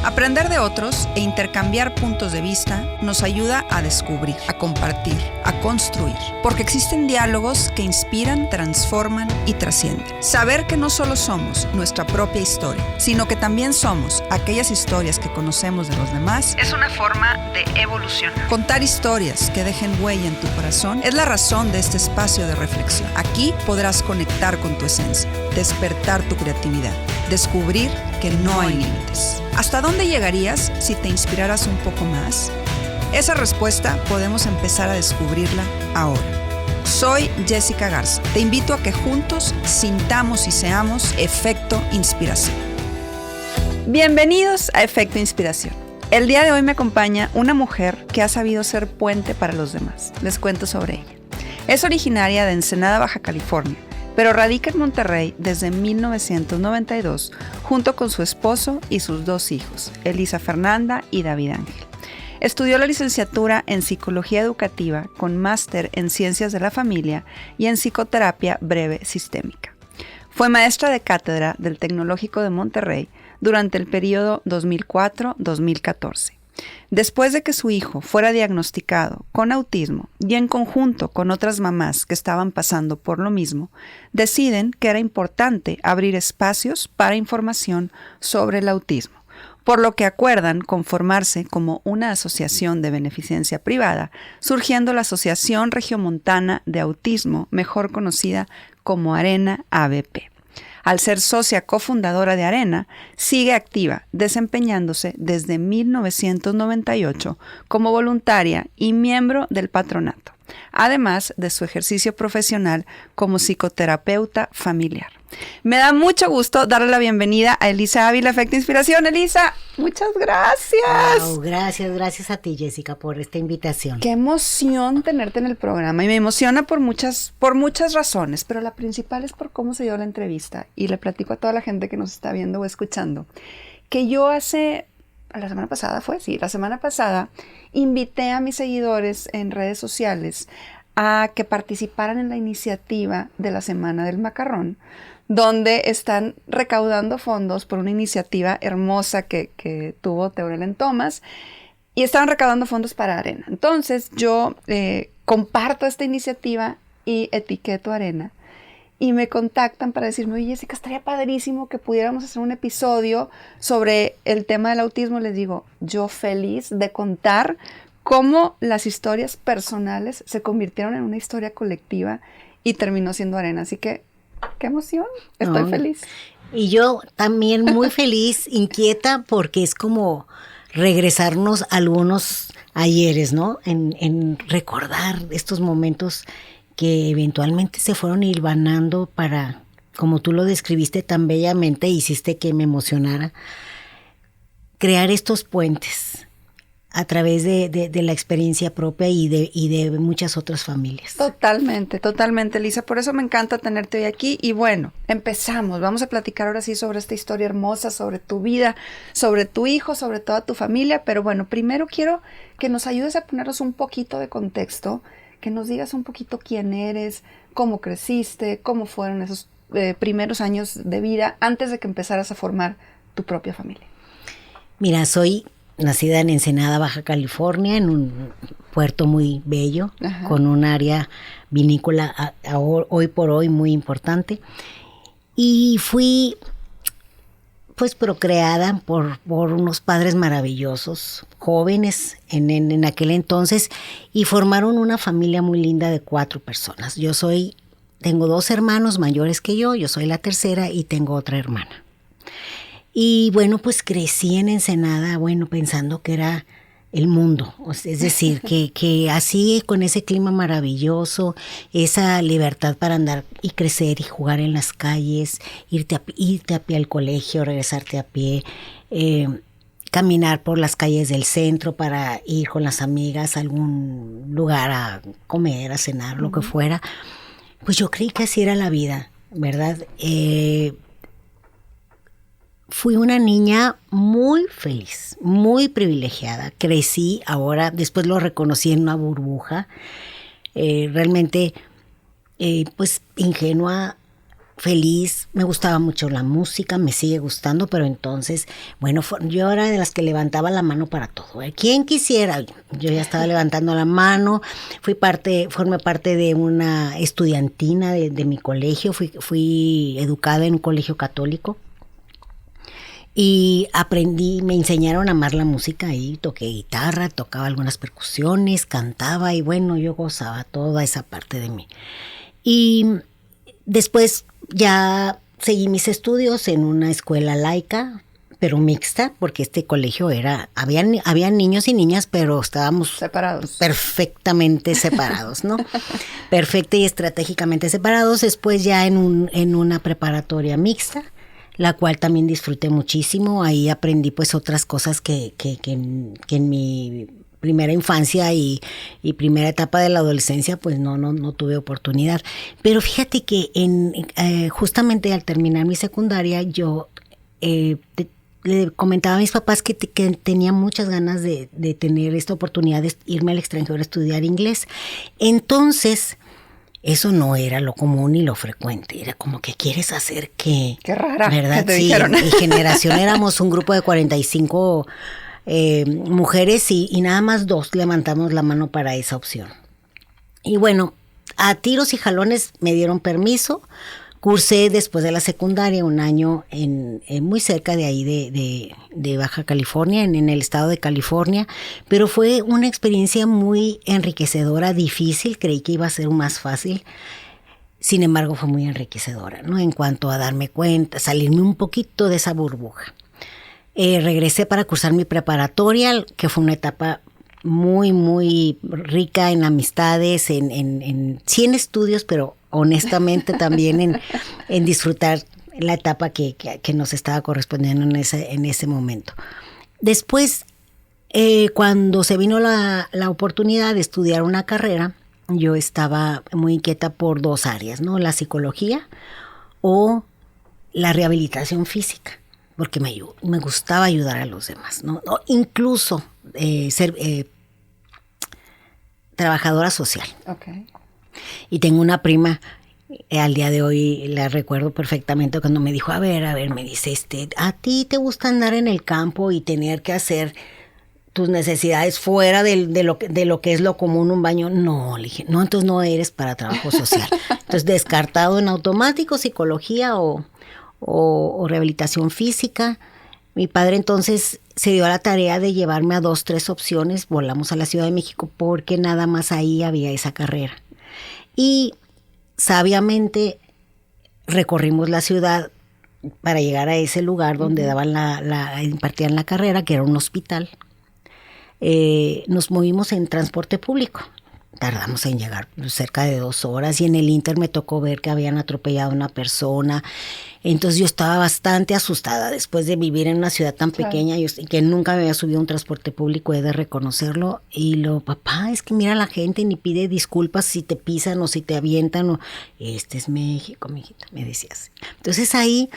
Aprender de otros e intercambiar puntos de vista nos ayuda a descubrir, a compartir, a construir, porque existen diálogos que inspiran, transforman y trascienden. Saber que no solo somos nuestra propia historia, sino que también somos aquellas historias que conocemos de los demás, es una forma de evolucionar. Contar historias que dejen huella en tu corazón es la razón de este espacio de reflexión. Aquí podrás conectar con tu esencia, despertar tu creatividad, descubrir que no hay límites. ¿Hasta dónde llegarías si te inspiraras un poco más? Esa respuesta podemos empezar a descubrirla ahora. Soy Jessica Garza. Te invito a que juntos sintamos y seamos Efecto Inspiración. Bienvenidos a Efecto Inspiración. El día de hoy me acompaña una mujer que ha sabido ser puente para los demás. Les cuento sobre ella. Es originaria de Ensenada, Baja California, pero radica en Monterrey desde 1992 junto con su esposo y sus 2 hijos, Elisa Fernanda y David Ángel. Estudió la licenciatura en Psicología Educativa con máster en Ciencias de la Familia y en Psicoterapia Breve Sistémica. Fue maestra de cátedra del Tecnológico de Monterrey durante el periodo 2004-2014. Después de que su hijo fuera diagnosticado con autismo y en conjunto con otras mamás que estaban pasando por lo mismo, deciden que era importante abrir espacios para información sobre el autismo, por lo que acuerdan conformarse como una asociación de beneficencia privada, surgiendo la Asociación Regiomontana de Autismo, mejor conocida como Arena ABP. Al ser socia cofundadora de Arena, sigue activa, desempeñándose desde 1998 como voluntaria y miembro del patronato, además de su ejercicio profesional como psicoterapeuta familiar. Me da mucho gusto darle la bienvenida a Elisa Ávila, Efecto Inspiración. Elisa, muchas gracias. Wow, gracias a ti, Jessica, por esta invitación. Qué emoción tenerte en el programa y me emociona por muchas razones, pero la principal es por cómo se dio la entrevista y le platico a toda la gente que nos está viendo o escuchando que yo la semana pasada invité a mis seguidores en redes sociales a que participaran en la iniciativa de la Semana del Macarrón, donde están recaudando fondos por una iniciativa hermosa que tuvo Teorel Thomas, y estaban recaudando fondos para Arena. Entonces yo comparto esta iniciativa y etiqueto a Arena, y me contactan para decirme, oye, Jessica, estaría padrísimo que pudiéramos hacer un episodio sobre el tema del autismo. Les digo, yo feliz de contar cómo las historias personales se convirtieron en una historia colectiva y terminó siendo Arena. Así que, qué emoción, estoy feliz. Y yo también muy feliz, inquieta, porque es como regresarnos a algunos ayeres, ¿no? En recordar estos momentos que eventualmente se fueron hilvanando para, como tú lo describiste tan bellamente, hiciste que me emocionara, crear estos puentes a través de la experiencia propia y de muchas otras familias. Totalmente, Elisa. Por eso me encanta tenerte hoy aquí. Y bueno, empezamos. Vamos a platicar ahora sí sobre esta historia hermosa, sobre tu vida, sobre tu hijo, sobre toda tu familia. Pero bueno, primero quiero que nos ayudes a ponernos un poquito de contexto, que nos digas un poquito quién eres, cómo creciste, cómo fueron esos primeros años de vida antes de que empezaras a formar tu propia familia. Mira, soy nacida en Ensenada, Baja California, en un puerto muy bello, ajá, con un área vinícola hoy por hoy muy importante. Y fui pues procreada por unos padres maravillosos, jóvenes en aquel entonces, y formaron una familia muy linda de 4 personas. Tengo 2 hermanos mayores que yo soy la tercera y tengo otra hermana. Y bueno, pues crecí en Ensenada, pensando que era el mundo, es decir, que así con ese clima maravilloso, esa libertad para andar y crecer y jugar en las calles, irte a pie al colegio, regresarte a pie, caminar por las calles del centro para ir con las amigas a algún lugar a comer, a cenar, lo que fuera. Pues yo creí que así era la vida, ¿verdad? Fui una niña muy feliz, muy privilegiada. Crecí, ahora, después lo reconocí en una burbuja, realmente, pues ingenua, feliz, me gustaba mucho la música, me sigue gustando, pero entonces, bueno, yo era de las que levantaba la mano para todo. ¿Quién quisiera? Yo ya estaba levantando la mano, formé parte de una estudiantina de mi colegio, fui educada en un colegio católico. Y me enseñaron a amar la música ahí, toqué guitarra, tocaba algunas percusiones, cantaba y bueno, yo gozaba toda esa parte de mí. Y después ya seguí mis estudios en una escuela laica, pero mixta, porque este colegio había niños y niñas, pero estábamos separados. Perfectamente separados, ¿no? Perfecta y estratégicamente separados. Después ya en una preparatoria mixta, la cual también disfruté muchísimo. Ahí aprendí pues otras cosas que en mi primera infancia y primera etapa de la adolescencia pues no tuve oportunidad. Pero fíjate que justamente al terminar mi secundaria yo le comentaba a mis papás que tenía muchas ganas de tener esta oportunidad de irme al extranjero a estudiar inglés. Entonces eso no era lo común ni lo frecuente, era como que quieres hacer que... Qué rara, ¿verdad? ¿qué te sí, dijeron? En mi generación éramos un grupo de 45 mujeres y nada más 2 levantamos la mano para esa opción. Y bueno, a tiros y jalones me dieron permiso. Cursé después de la secundaria un año muy cerca de ahí de Baja California, en el estado de California, pero fue una experiencia muy enriquecedora, difícil, creí que iba a ser más fácil. Sin embargo, fue muy enriquecedora, ¿no? En cuanto a darme cuenta, salirme un poquito de esa burbuja. Regresé para cursar mi preparatoria, que fue una etapa muy, muy rica en amistades, sí en estudios, pero honestamente también en disfrutar la etapa que nos estaba correspondiendo en ese momento. Después, cuando se vino la oportunidad de estudiar una carrera, yo estaba muy inquieta por 2 áreas, ¿no? La psicología o la rehabilitación física, porque me gustaba ayudar a los demás, ¿no? Incluso ser trabajadora social. Okay. Y tengo una prima, al día de hoy la recuerdo perfectamente cuando me dijo, a ver, me dice, ¿a ti te gusta andar en el campo y tener que hacer tus necesidades fuera de lo que es lo común, un baño? No, le dije, no, entonces no eres para trabajo social. Entonces descartado en automático, psicología o rehabilitación física. Mi padre entonces se dio a la tarea de llevarme a 2, 3 opciones. Volamos a la Ciudad de México porque nada más ahí había esa carrera. Y sabiamente recorrimos la ciudad para llegar a ese lugar donde daban impartían la carrera, que era un hospital. Nos movimos en transporte público. Tardamos en llegar cerca de 2 horas y en el Inter me tocó ver que habían atropellado a una persona. Entonces yo estaba bastante asustada después de vivir en una ciudad tan pequeña y que nunca me había subido a un transporte público, he de reconocerlo. Y papá, es que mira, la gente ni pide disculpas si te pisan o si te avientan. Este es México, mijita, me decías. Entonces ahí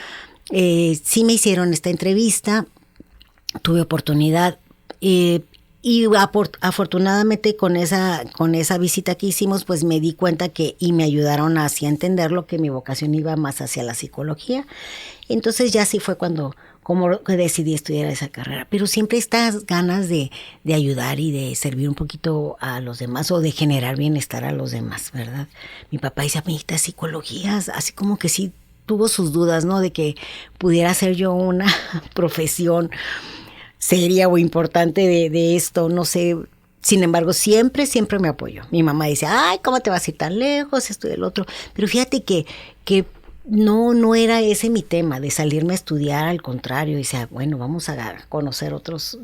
sí me hicieron esta entrevista, tuve oportunidad. Y afortunadamente con esa visita que hicimos, pues me di cuenta y me ayudaron así a entender que mi vocación iba más hacia la psicología. Entonces ya sí fue como que decidí estudiar esa carrera. Pero siempre estas ganas de ayudar y de servir un poquito a los demás o de generar bienestar a los demás, ¿verdad? Mi papá dice, amiguita, psicología, así como que sí tuvo sus dudas, ¿no? De que pudiera ser yo una profesión seria o importante de esto, no sé. Sin embargo, siempre me apoyó. Mi mamá dice, ay, ¿cómo te vas a ir tan lejos? Esto y el otro. Pero fíjate que no era ese mi tema de salirme a estudiar, al contrario. Dice, bueno, vamos a conocer otros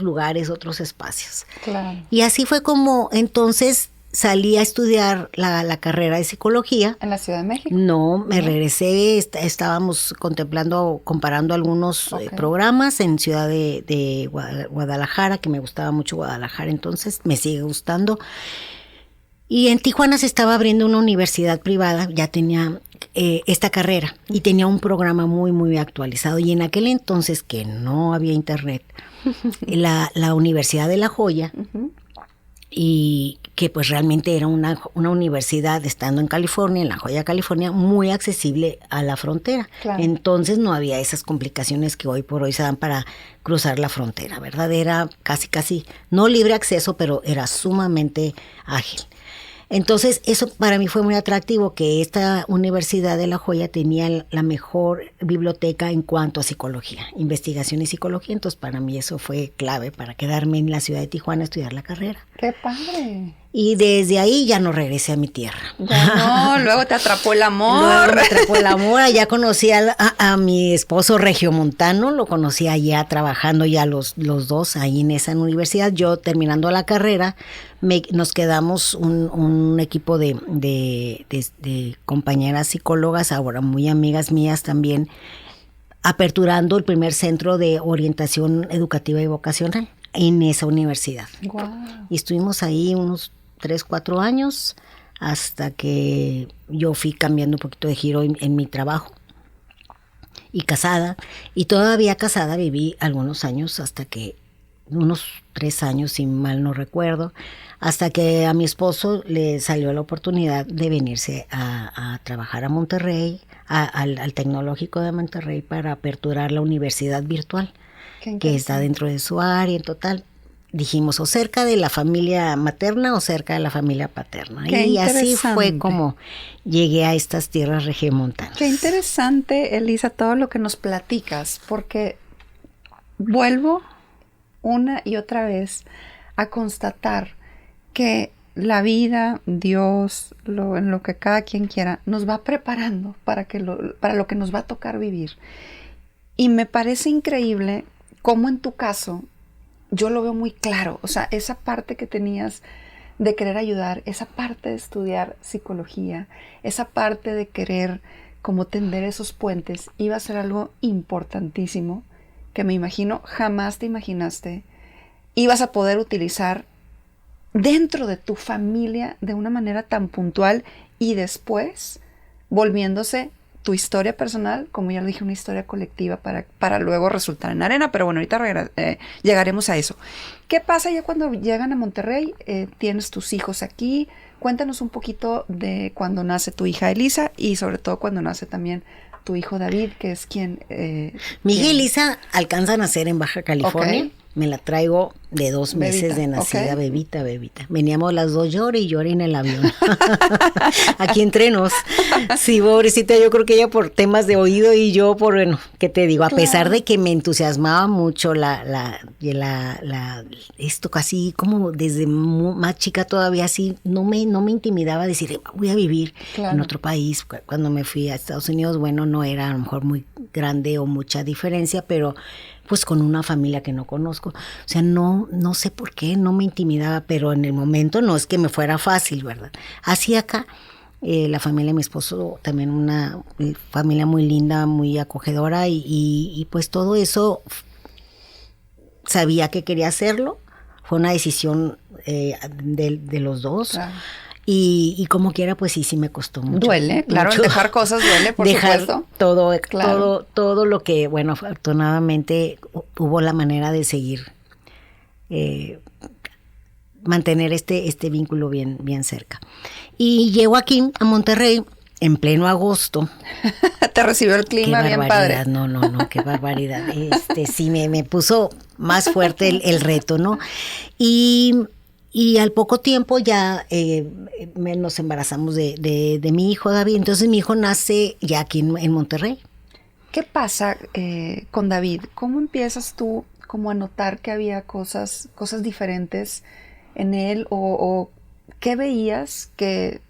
lugares, otros espacios. Claro. Y así fue como entonces salí a estudiar la carrera de psicología. ¿En la Ciudad de México? No, me regresé, estábamos comparando algunos programas en Ciudad de Guadalajara, que me gustaba mucho Guadalajara, entonces me sigue gustando. Y en Tijuana se estaba abriendo una universidad privada, ya tenía esta carrera y tenía un programa muy, muy actualizado. Y en aquel entonces, que no había internet, la Universidad de La Joya, y que pues realmente era una universidad, estando en California, en La Joya, California, muy accesible a la frontera. Claro. Entonces no había esas complicaciones que hoy por hoy se dan para cruzar la frontera, ¿verdad? Era casi, no libre acceso, pero era sumamente ágil. Entonces, eso para mí fue muy atractivo, que esta Universidad de La Joya tenía la mejor biblioteca en cuanto a psicología, investigación y psicología. Entonces, para mí eso fue clave para quedarme en la ciudad de Tijuana a estudiar la carrera. ¡Qué padre! Y desde ahí ya no regresé a mi tierra. Ya no, luego te atrapó el amor. Luego me atrapó el amor. Allá conocí a mi esposo regiomontano, lo conocí allá trabajando ya los dos ahí en esa universidad. Yo terminando la carrera, nos quedamos un equipo de compañeras psicólogas, ahora muy amigas mías también, aperturando el primer centro de orientación educativa y vocacional en esa universidad. Wow. Y estuvimos ahí unos 3-4 años hasta que yo fui cambiando un poquito de giro en mi trabajo. Y casada, y todavía casada viví algunos años, hasta que, unos 3 años, si mal no recuerdo, hasta que a mi esposo le salió la oportunidad de venirse a trabajar a Monterrey, al Tecnológico de Monterrey, para aperturar la universidad virtual, que está dentro de su área. En total, dijimos, o cerca de la familia materna o cerca de la familia paterna. Y así fue como llegué a estas tierras regiomontanas. Qué interesante, Elisa, todo lo que nos platicas, porque vuelvo una y otra vez a constatar que la vida, Dios, en lo que cada quien quiera, nos va preparando para lo que nos va a tocar vivir. Y me parece increíble cómo en tu caso, yo lo veo muy claro. O sea, esa parte que tenías de querer ayudar, esa parte de estudiar psicología, esa parte de querer como tender esos puentes, iba a ser algo importantísimo que me imagino jamás te imaginaste ibas a poder utilizar dentro de tu familia de una manera tan puntual y después volviéndose tu historia personal, como ya lo dije, una historia colectiva para luego resultar en arena. Pero bueno, ahorita llegaremos a eso. ¿Qué pasa ya cuando llegan a Monterrey? Tienes tus hijos aquí. Cuéntanos un poquito de cuando nace tu hija Elisa y sobre todo cuando nace también tu hijo David, que es quien... Mi hija Elisa alcanza a nacer en Baja California. Okay. Me la traigo de 2 meses bebita, de nacida, okay. bebita. Veníamos las dos llore y llore en el avión. Aquí entre nos. Sí, pobrecita, yo creo que ella por temas de oído y yo por, bueno, ¿qué te digo? A pesar de que me entusiasmaba mucho esto casi como desde más chica todavía así, no me intimidaba decir, voy a vivir en otro país. Cuando me fui a Estados Unidos, bueno, no era a lo mejor muy grande o mucha diferencia, pero pues con una familia que no conozco. O sea, no sé por qué, no me intimidaba, pero en el momento no es que me fuera fácil, ¿verdad? Así acá, la familia de mi esposo, también una familia muy linda, muy acogedora, y pues todo eso, sabía que quería hacerlo. Fue una decisión de los dos. Claro. Y como quiera, pues sí me costó mucho. Duele, claro, mucho. Dejar cosas duele, por supuesto. Todo lo que, bueno, afortunadamente hubo la manera de seguir, mantener este vínculo bien cerca. Y llego aquí a Monterrey en pleno agosto. Te recibió el clima bien padre. No, qué barbaridad. Sí, me puso más fuerte el reto, ¿no? Y al poco tiempo ya nos embarazamos de mi hijo David. Entonces mi hijo nace ya aquí en Monterrey. ¿Qué pasa con David? ¿Cómo empiezas tú como a notar que había cosas diferentes en él? ¿O qué veías que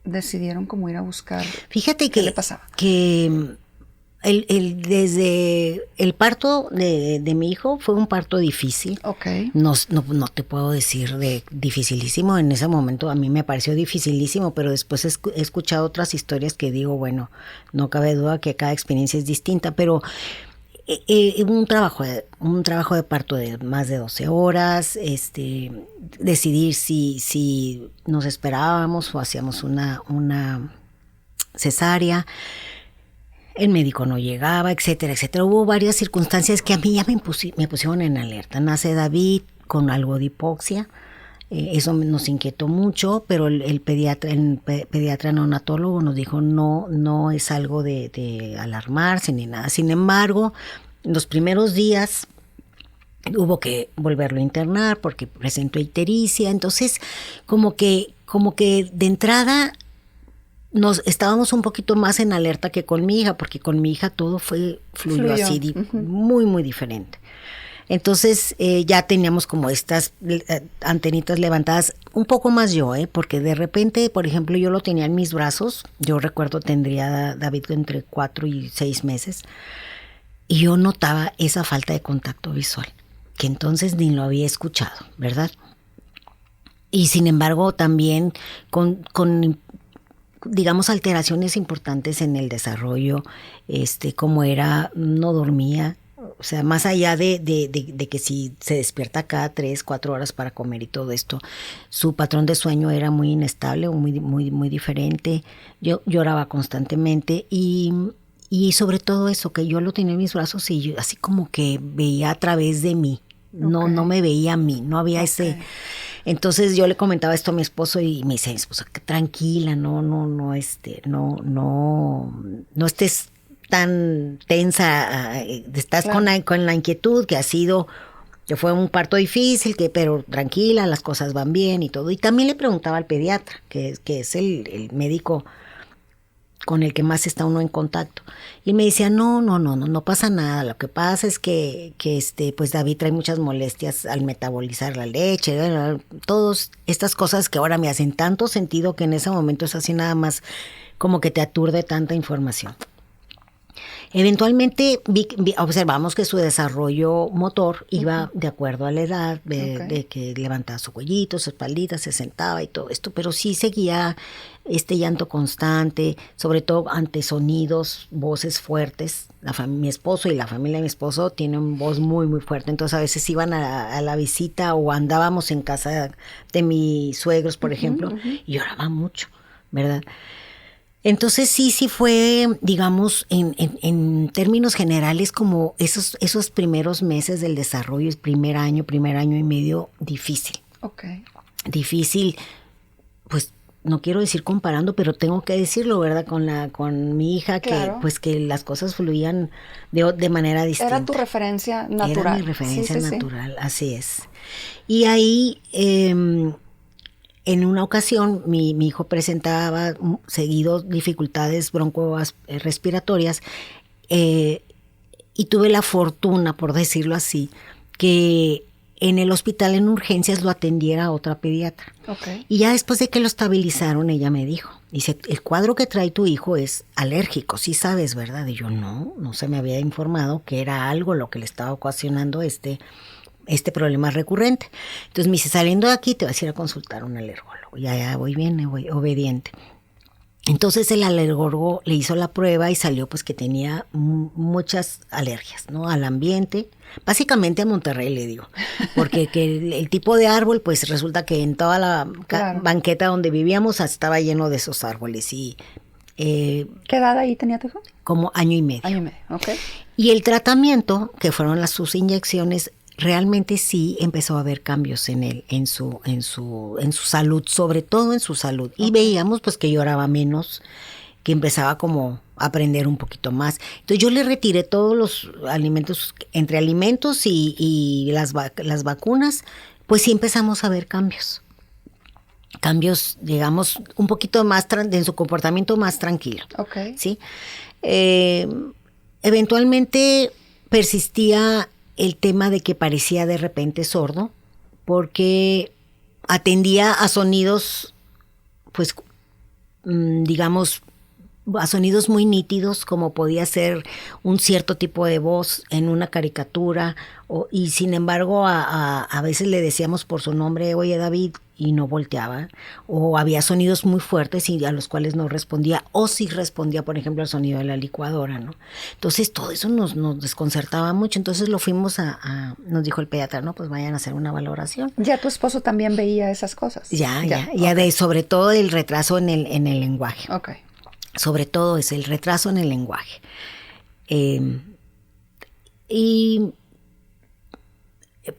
decidieron como ir a buscar? Fíjate ¿Qué le pasaba? Que desde el parto de mi hijo fue un parto difícil. Okay. No te puedo decir de dificilísimo. En ese momento a mí me pareció dificilísimo, pero después he escuchado otras historias que digo, bueno, no cabe duda que cada experiencia es distinta, pero un trabajo de parto de más de 12 horas, decidir si nos esperábamos o hacíamos una cesárea. El médico no llegaba, etcétera. Hubo varias circunstancias que a mí ya me pusieron en alerta. Nace David con algo de hipoxia. Eso nos inquietó mucho, pero el pediatra neonatólogo nos dijo no es algo de alarmarse ni nada. Sin embargo, los primeros días hubo que volverlo a internar porque presentó ictericia. Entonces, como que de entrada nos estábamos un poquito más en alerta que con mi hija, porque con mi hija todo fluyó así, muy, muy diferente. Entonces ya teníamos como estas antenitas levantadas, un poco más yo, porque de repente, por ejemplo, yo lo tenía en mis brazos. Yo recuerdo tendría David entre 4 y 6 meses, y yo notaba esa falta de contacto visual, que entonces ni lo había escuchado, ¿verdad? Y sin embargo también con digamos, alteraciones importantes en el desarrollo, como era, no dormía. O sea, más allá de que si se despierta cada 3, 4 horas para comer y todo esto, su patrón de sueño era muy inestable, muy, muy, muy diferente. Yo lloraba constantemente y sobre todo eso, que yo lo tenía en mis brazos y yo así como que veía a través de mí. No me veía a mí, no había ese. Entonces yo le comentaba esto a mi esposo y me dice mi esposo, tranquila, no estés tan tensa, estás claro. con la inquietud que fue un parto difícil, pero tranquila, las cosas van bien y todo. Y también le preguntaba al pediatra, que es el médico con el que más está uno en contacto. Y me decía, no pasa nada. Lo que pasa es que pues David trae muchas molestias al metabolizar la leche, todas estas cosas que ahora me hacen tanto sentido, que en ese momento es así nada más como que te aturde tanta información. Eventualmente observamos que su desarrollo motor iba de acuerdo a la edad, de que levantaba su cuellito, su espaldita, se sentaba y todo esto, pero sí seguía este llanto constante, sobre todo ante sonidos, voces fuertes. Mi esposo y la familia de mi esposo tienen voz muy, muy fuerte, entonces a veces iban a la visita o andábamos en casa de mis suegros, por ejemplo, y lloraba mucho, ¿verdad? Entonces sí fue, digamos, en términos generales, como esos primeros meses del desarrollo, el primer año y medio, difícil. Okay. Difícil, pues no quiero decir comparando, pero tengo que decirlo, ¿verdad? Con mi hija, claro. que las cosas fluían de manera distinta. Era tu referencia natural. Era mi referencia natural, así es. Y ahí en una ocasión mi hijo presentaba seguido dificultades broncorespiratorias y tuve la fortuna, por decirlo así, que en el hospital en urgencias lo atendiera otra pediatra. Okay. Y ya después de que lo estabilizaron, ella me dice, el cuadro que trae tu hijo es alérgico, sí sabes, ¿verdad? Y yo no se me había informado que era algo lo que le estaba ocasionando este problema recurrente. Entonces me dice, saliendo de aquí te vas a ir a consultar a un alergólogo. Ya voy bien, voy obediente. Entonces el alergólogo le hizo la prueba y salió pues que tenía muchas alergias, ¿no? Al ambiente, básicamente a Monterrey, le digo, porque que el tipo de árbol, pues resulta que en toda la claro. banqueta donde vivíamos estaba lleno de esos árboles. Y ¿qué edad ahí tenía tu hijo? Como año y medio. Ok. Y el tratamiento, que fueron sus inyecciones, realmente sí empezó a haber cambios en él, en su salud, sobre todo en su salud. Okay. Y veíamos pues que lloraba menos, que empezaba como a aprender un poquito más. Entonces yo le retiré todos los alimentos, entre alimentos y las vacunas, pues sí empezamos a ver cambios. Cambios, digamos, un poquito más en su comportamiento más tranquilo. Okay. ¿Sí? Eventualmente persistía el tema de que parecía de repente sordo, porque atendía a sonidos, pues, digamos, a sonidos muy nítidos, como podía ser un cierto tipo de voz en una caricatura, y sin embargo a veces le decíamos por su nombre, oye David, y no volteaba, o había sonidos muy fuertes y a los cuales no respondía, o sí respondía, por ejemplo, al sonido de la licuadora, ¿no? Entonces todo eso nos desconcertaba mucho. Entonces lo fuimos nos dijo el pediatra, no, pues vayan a hacer una valoración. ¿Ya tu esposo también veía esas cosas? Ya, okay. Sobre todo el retraso en el lenguaje. Okay. Sobre todo es el retraso en el lenguaje. Y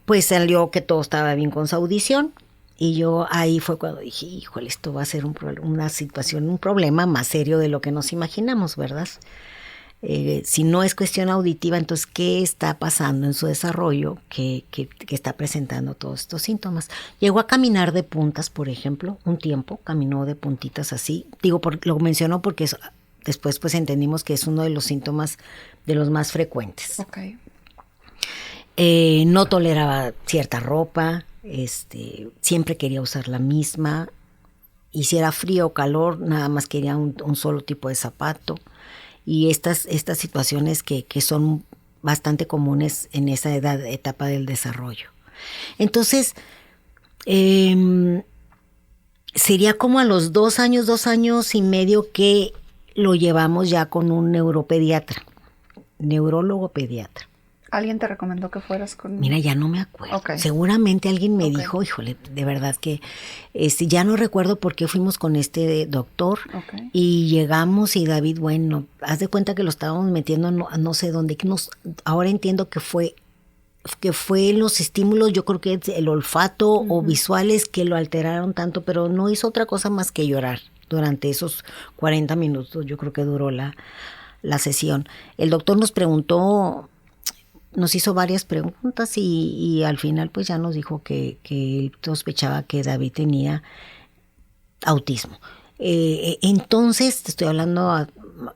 pues salió que todo estaba bien con su audición. Y yo ahí fue cuando dije, híjole, esto va a ser una situación, un problema más serio de lo que nos imaginamos, ¿verdad? Si no es cuestión auditiva, entonces, ¿qué está pasando en su desarrollo que está presentando todos estos síntomas? Llegó a caminar de puntas, por ejemplo, un tiempo, caminó de puntitas así. Digo, lo menciono porque después pues entendimos que es uno de los síntomas de los más frecuentes. Okay. No toleraba cierta ropa, siempre quería usar la misma, y si era frío o calor, nada más quería un solo tipo de zapato. Y estas situaciones que son bastante comunes en esa etapa del desarrollo. Entonces, sería como a los 2 años y medio que lo llevamos ya con un neurólogo pediatra. ¿Alguien te recomendó que fueras con...? Mira, ya no me acuerdo. Okay. Seguramente alguien me dijo, híjole, de verdad que ya no recuerdo por qué fuimos con este doctor. Okay. Y llegamos y David, bueno, haz de cuenta que lo estábamos metiendo no sé dónde. Ahora entiendo que fue los estímulos, yo creo que es el olfato o visuales que lo alteraron tanto, pero no hizo otra cosa más que llorar durante esos 40 minutos. Yo creo que duró la sesión. El doctor nos hizo varias preguntas y al final pues ya nos dijo que él sospechaba que David tenía autismo. Entonces, te estoy hablando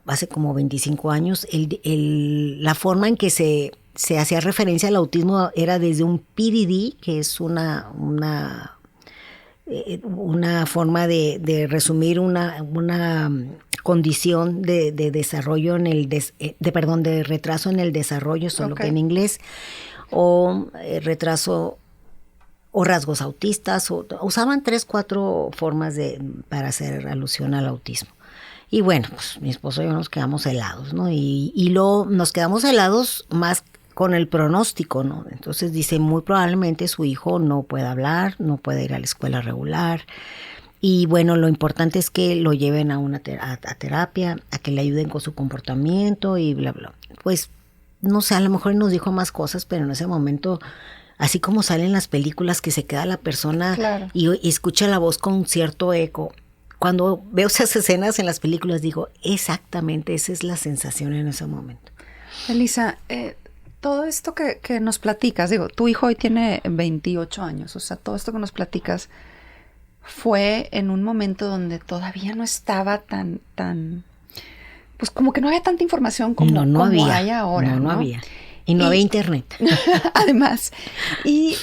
hace como 25 años, la forma en que se hacía referencia al autismo era desde un PDD, que es una forma de resumir una condición de desarrollo de retraso en el desarrollo, solo que en inglés, o retraso o rasgos autistas, usaban 3-4 formas para hacer alusión al autismo. Y bueno, pues mi esposo y yo nos quedamos helados, ¿no? Y luego nos quedamos helados más con el pronóstico, ¿no? Entonces dice, muy probablemente su hijo no pueda hablar, no puede ir a la escuela regular. Y bueno, lo importante es que lo lleven a terapia, a que le ayuden con su comportamiento y bla, bla. Pues, no sé, a lo mejor nos dijo más cosas, pero en ese momento, así como salen las películas que se queda la persona y escucha la voz con cierto eco. Cuando veo esas escenas en las películas digo, exactamente, esa es la sensación en ese momento. Elisa, todo esto que nos platicas, digo, tu hijo hoy tiene 28 años, o sea, todo esto que nos platicas fue en un momento donde todavía no estaba tan, pues como que no había tanta información como hay ahora. No había. Y no había internet. Además. Y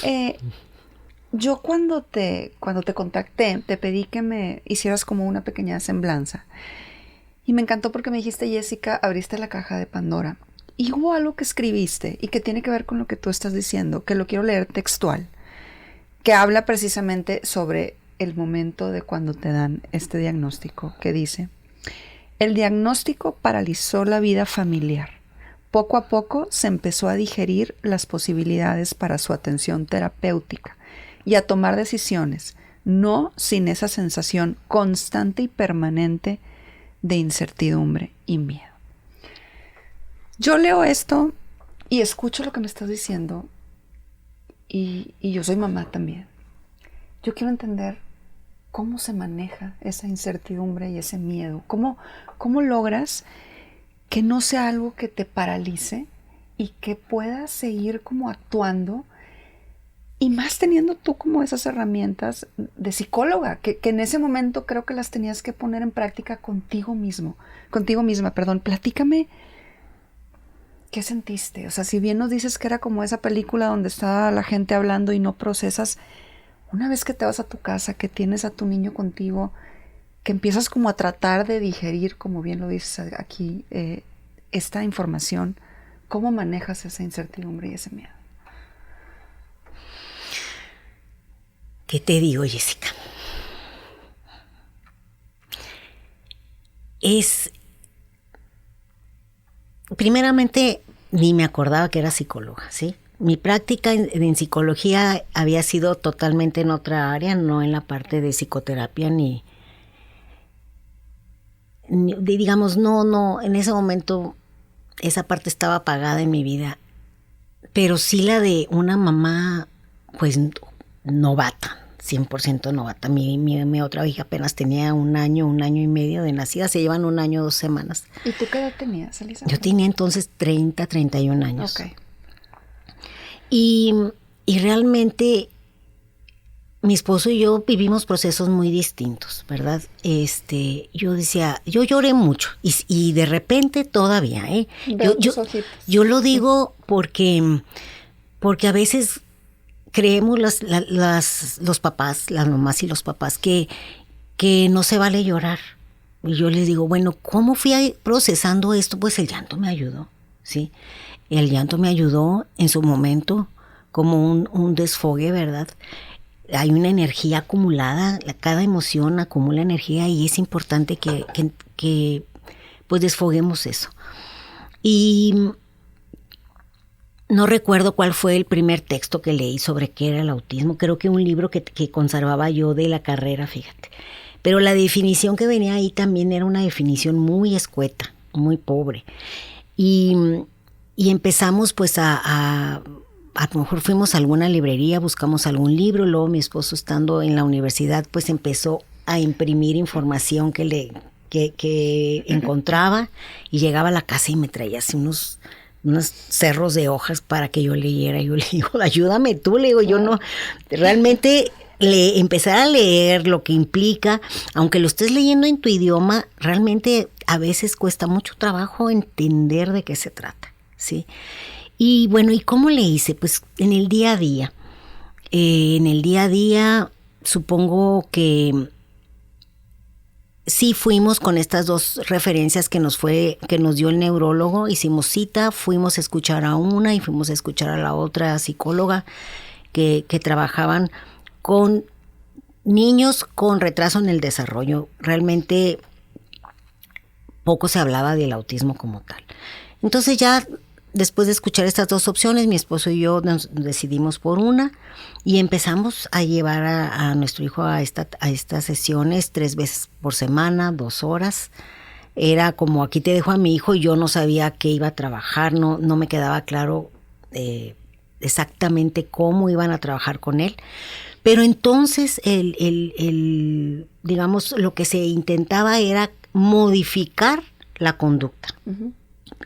yo cuando te contacté, te pedí que me hicieras como una pequeña semblanza. Y me encantó porque me dijiste, Jessica, abriste la caja de Pandora. Y hubo algo que escribiste y que tiene que ver con lo que tú estás diciendo, que lo quiero leer textual, que habla precisamente sobre el momento de cuando te dan este diagnóstico, que dice: el diagnóstico paralizó la vida familiar. Poco a poco se empezó a digerir las posibilidades para su atención terapéutica y a tomar decisiones, no sin esa sensación constante y permanente de incertidumbre y miedo. Yo leo esto y escucho lo que me estás diciendo y yo soy mamá también. Yo quiero entender cómo se maneja esa incertidumbre y ese miedo. ¿Cómo logras que no sea algo que te paralice y que puedas seguir como actuando? Y más teniendo tú como esas herramientas de psicóloga, que en ese momento creo que las tenías que poner en práctica contigo misma. Platícame, ¿qué sentiste? O sea, si bien nos dices que era como esa película donde está la gente hablando y no procesas, una vez que te vas a tu casa, que tienes a tu niño contigo, que empiezas como a tratar de digerir, como bien lo dices aquí, esta información, ¿cómo manejas esa incertidumbre y ese miedo? ¿Qué te digo, Jessica? Primeramente, ni me acordaba que era psicóloga, ¿sí? Mi práctica en psicología había sido totalmente en otra área, no en la parte de psicoterapia digamos, no, en ese momento esa parte estaba apagada en mi vida, pero sí la de una mamá, pues, novata, 100% novata. Mi otra hija apenas tenía un año y medio de nacida. Se llevan 1 año, 2 semanas. ¿Y tú qué edad tenías, Elisa? Yo tenía entonces 31 años. Ok. Y realmente mi esposo y yo vivimos procesos muy distintos, ¿verdad? Yo decía, yo lloré mucho y de repente todavía, yo lo digo porque a veces creemos los papás, las mamás y los papás que no se vale llorar. Y yo les digo, bueno, ¿cómo fui procesando esto? Pues el llanto me ayudó, ¿sí? El llanto me ayudó en su momento como un desfogue, ¿verdad? Hay una energía acumulada, cada emoción acumula energía y es importante que pues desfoguemos eso. Y no recuerdo cuál fue el primer texto que leí sobre qué era el autismo. Creo que un libro que conservaba yo de la carrera, fíjate. Pero la definición que venía ahí también era una definición muy escueta, muy pobre. Y empezamos pues a lo mejor fuimos a alguna librería, buscamos algún libro, luego mi esposo estando en la universidad pues empezó a imprimir información que encontraba y llegaba a la casa y me traía así unos cerros de hojas para que yo leyera. Yo le digo, ayúdame tú, le digo, yo no, realmente empezar a leer lo que implica, aunque lo estés leyendo en tu idioma, realmente a veces cuesta mucho trabajo entender de qué se trata, ¿sí? Y bueno, ¿y cómo le hice? Pues en el día a día. Supongo que sí fuimos con estas 2 referencias que nos dio el neurólogo. Hicimos cita, fuimos a escuchar a una y fuimos a escuchar a la otra psicóloga que trabajaban con niños con retraso en el desarrollo. Realmente poco se hablaba del autismo como tal. Entonces ya después de escuchar estas 2 opciones, mi esposo y yo nos decidimos por una y empezamos a llevar a nuestro hijo a estas sesiones 3 veces por semana, 2 horas. Era como, aquí te dejo a mi hijo, y yo no sabía qué iba a trabajar, no me quedaba claro exactamente cómo iban a trabajar con él. Pero entonces digamos, lo que se intentaba era modificar la conducta. Uh-huh.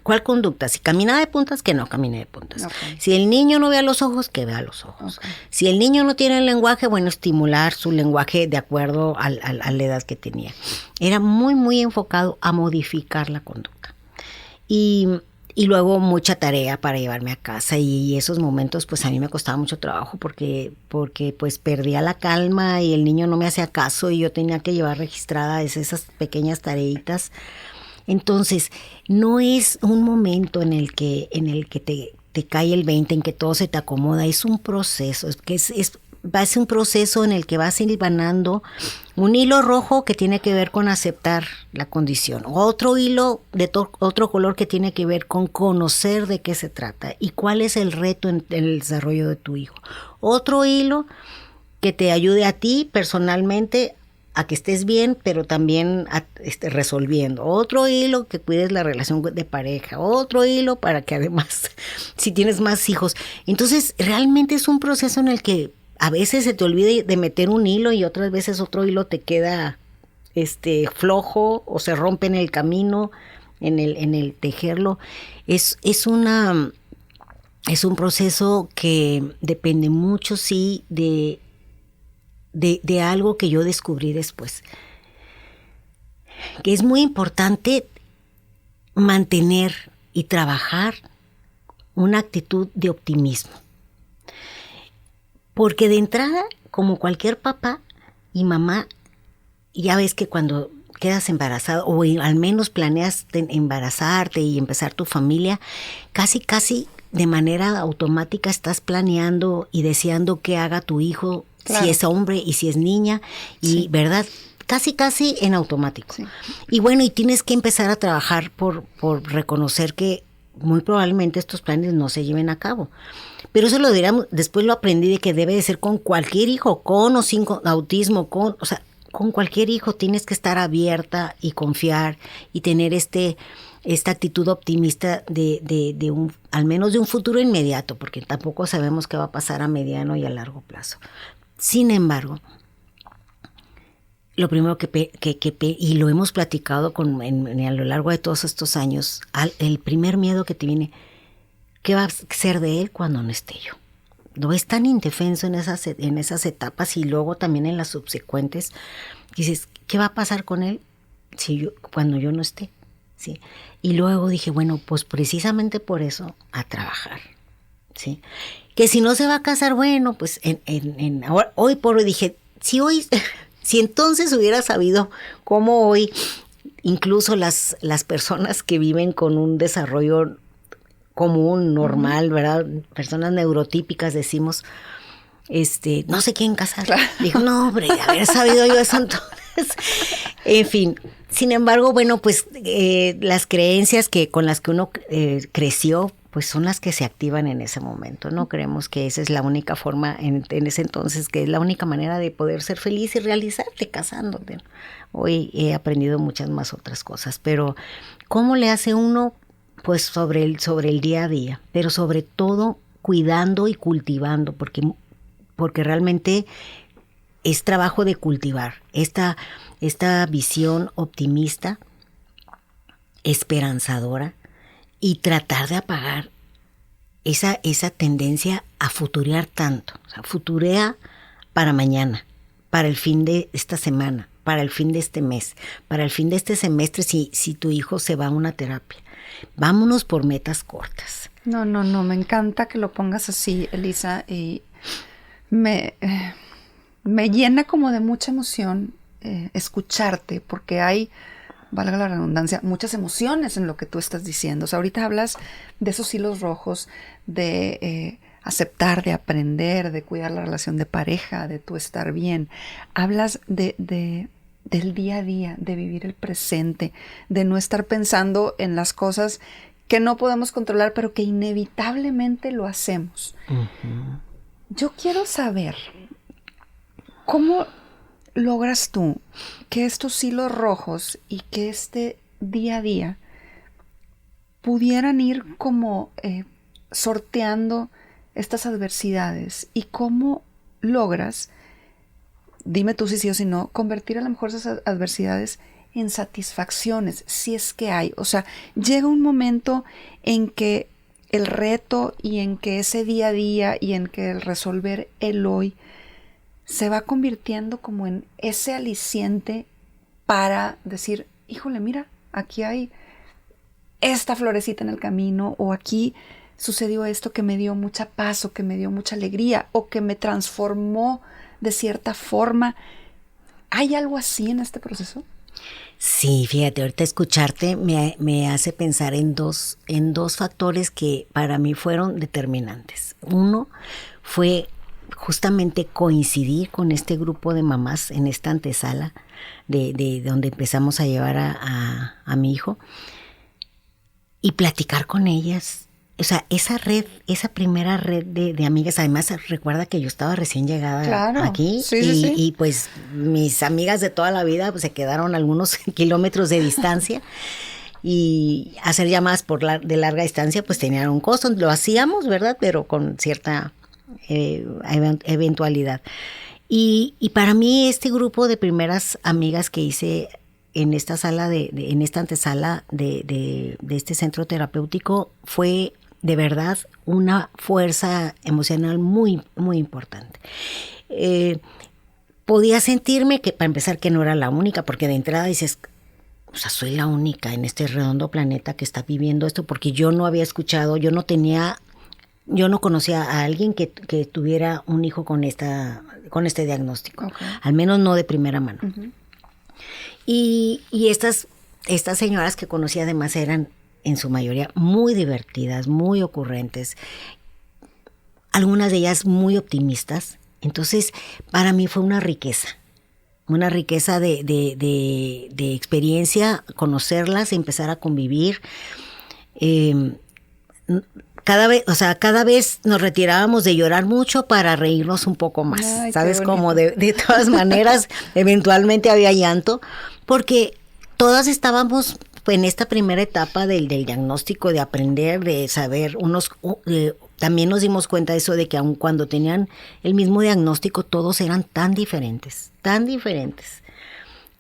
¿Cuál conducta? Si camina de puntas, que no camine de puntas. Okay. Si el niño no ve a los ojos, que vea a los ojos. Okay. Si el niño no tiene el lenguaje, bueno, estimular su lenguaje de acuerdo a la edad que tenía. Era muy, muy enfocado a modificar la conducta. Y luego mucha tarea para llevarme a casa, y esos momentos pues a mí me costaba mucho trabajo porque pues perdía la calma y el niño no me hacía caso y yo tenía que llevar registradas esas pequeñas tareitas. Entonces, no es un momento en el que te cae el 20, en que todo se te acomoda, es un proceso, va a ser un proceso en el que vas hilvanando un hilo rojo que tiene que ver con aceptar la condición, otro hilo de otro color que tiene que ver con conocer de qué se trata y cuál es el reto en el desarrollo de tu hijo, otro hilo que te ayude a ti personalmente a que estés bien, pero también resolviendo. Otro hilo que cuides la relación de pareja. Otro hilo para que además, si tienes más hijos. Entonces, realmente es un proceso en el que a veces se te olvida de meter un hilo y otras veces otro hilo te queda flojo o se rompe en el camino, en el tejerlo. Es un proceso que depende mucho, sí, de algo que yo descubrí después, que es muy importante mantener y trabajar una actitud de optimismo, porque de entrada, como cualquier papá y mamá, ya ves que cuando quedas embarazado o al menos planeas embarazarte y empezar tu familia, casi de manera automática estás planeando y deseando que haga tu hijo. Claro. Si es hombre y si es niña, y sí. ¿Verdad? Casi en automático. Sí. Y bueno, y tienes que empezar a trabajar por reconocer que muy probablemente estos planes no se lleven a cabo. Pero eso después lo aprendí de que debe de ser con cualquier hijo, con o sin autismo, con cualquier hijo tienes que estar abierta y confiar y tener esta actitud optimista de al menos de un futuro inmediato, porque tampoco sabemos qué va a pasar a mediano y a largo plazo. Sin embargo, lo primero y lo hemos platicado a lo largo de todos estos años, el primer miedo que te viene, ¿qué va a ser de él cuando no esté yo? No es tan indefenso en esas etapas y luego también en las subsecuentes. Dices, ¿qué va a pasar con él cuando yo no esté? ¿Sí? Y luego dije, bueno, pues precisamente por eso, a trabajar. ¿Sí? Que si no se va a casar, bueno, pues hoy por hoy dije, si entonces hubiera sabido cómo hoy incluso las personas que viven con un desarrollo común, normal, ¿verdad? Personas neurotípicas, decimos, no se quieren casar. Claro. Digo, no, hombre, haber sabido yo eso entonces. En fin, sin embargo, bueno, pues las creencias con las que uno creció, pues son las que se activan en ese momento, ¿no? Creemos que esa es la única forma en ese entonces, que es la única manera de poder ser feliz y realizarte casándote. Hoy he aprendido muchas más otras cosas, pero ¿cómo le hace uno? Pues sobre el día a día, pero sobre todo cuidando y cultivando, porque realmente es trabajo de cultivar esta visión optimista, esperanzadora, y tratar de apagar esa tendencia a futurear tanto. O sea, futurea para mañana, para el fin de esta semana, para el fin de este mes, para el fin de este semestre, si tu hijo se va a una terapia. Vámonos por metas cortas. No, me encanta que lo pongas así, Elisa, y me llena como de mucha emoción escucharte, porque hay, valga la redundancia, muchas emociones en lo que tú estás diciendo. O sea, ahorita hablas de esos hilos rojos, de aceptar, de aprender, de cuidar la relación de pareja, de tu estar bien. Hablas del día a día, de vivir el presente, de no estar pensando en las cosas que no podemos controlar, pero que inevitablemente lo hacemos. Uh-huh. Yo quiero saber, ¿cómo logras tú que estos hilos rojos y que este día a día pudieran ir como sorteando estas adversidades? ¿Y cómo logras, dime tú si sí o si no, convertir a lo mejor esas adversidades en satisfacciones, si es que hay? O sea, llega un momento en que el reto y en que ese día a día y en que el resolver el hoy se va convirtiendo como en ese aliciente para decir, híjole, mira, aquí hay esta florecita en el camino, o aquí sucedió esto que me dio mucha paz, o que me dio mucha alegría, o que me transformó de cierta forma. ¿Hay algo así en este proceso? Sí, fíjate, ahorita escucharte me hace pensar en dos factores que para mí fueron determinantes. Uno fue justamente coincidir con este grupo de mamás en esta antesala de donde empezamos a llevar a mi hijo y platicar con ellas. O sea, esa primera red de amigas, además recuerda que yo estaba recién llegada aquí, sí. Y pues mis amigas de toda la vida pues, se quedaron algunos kilómetros de distancia y hacer llamadas de larga distancia pues tenían un costo, lo hacíamos, ¿verdad? Pero con cierta eventualidad. Y para mí este grupo de primeras amigas que hice en esta sala en esta antesala de este centro terapéutico fue de verdad una fuerza emocional muy, muy importante. Podía sentirme que, para empezar, que no era la única, porque de entrada dices, o sea, soy la única en este redondo planeta que está viviendo esto, porque yo no había escuchado, yo no conocía a alguien que tuviera un hijo con este diagnóstico, okay. Al menos no de primera mano. Uh-huh. Y estas señoras que conocí además eran en su mayoría muy divertidas, muy ocurrentes, algunas de ellas muy optimistas. Entonces, para mí fue una riqueza de experiencia, conocerlas, empezar a convivir. Cada vez nos retirábamos de llorar mucho para reírnos un poco más. Ay, ¿sabes? Como de todas maneras, eventualmente había llanto, porque todas estábamos en esta primera etapa del diagnóstico, de aprender, de saber también nos dimos cuenta de eso, de que aun cuando tenían el mismo diagnóstico, todos eran tan diferentes,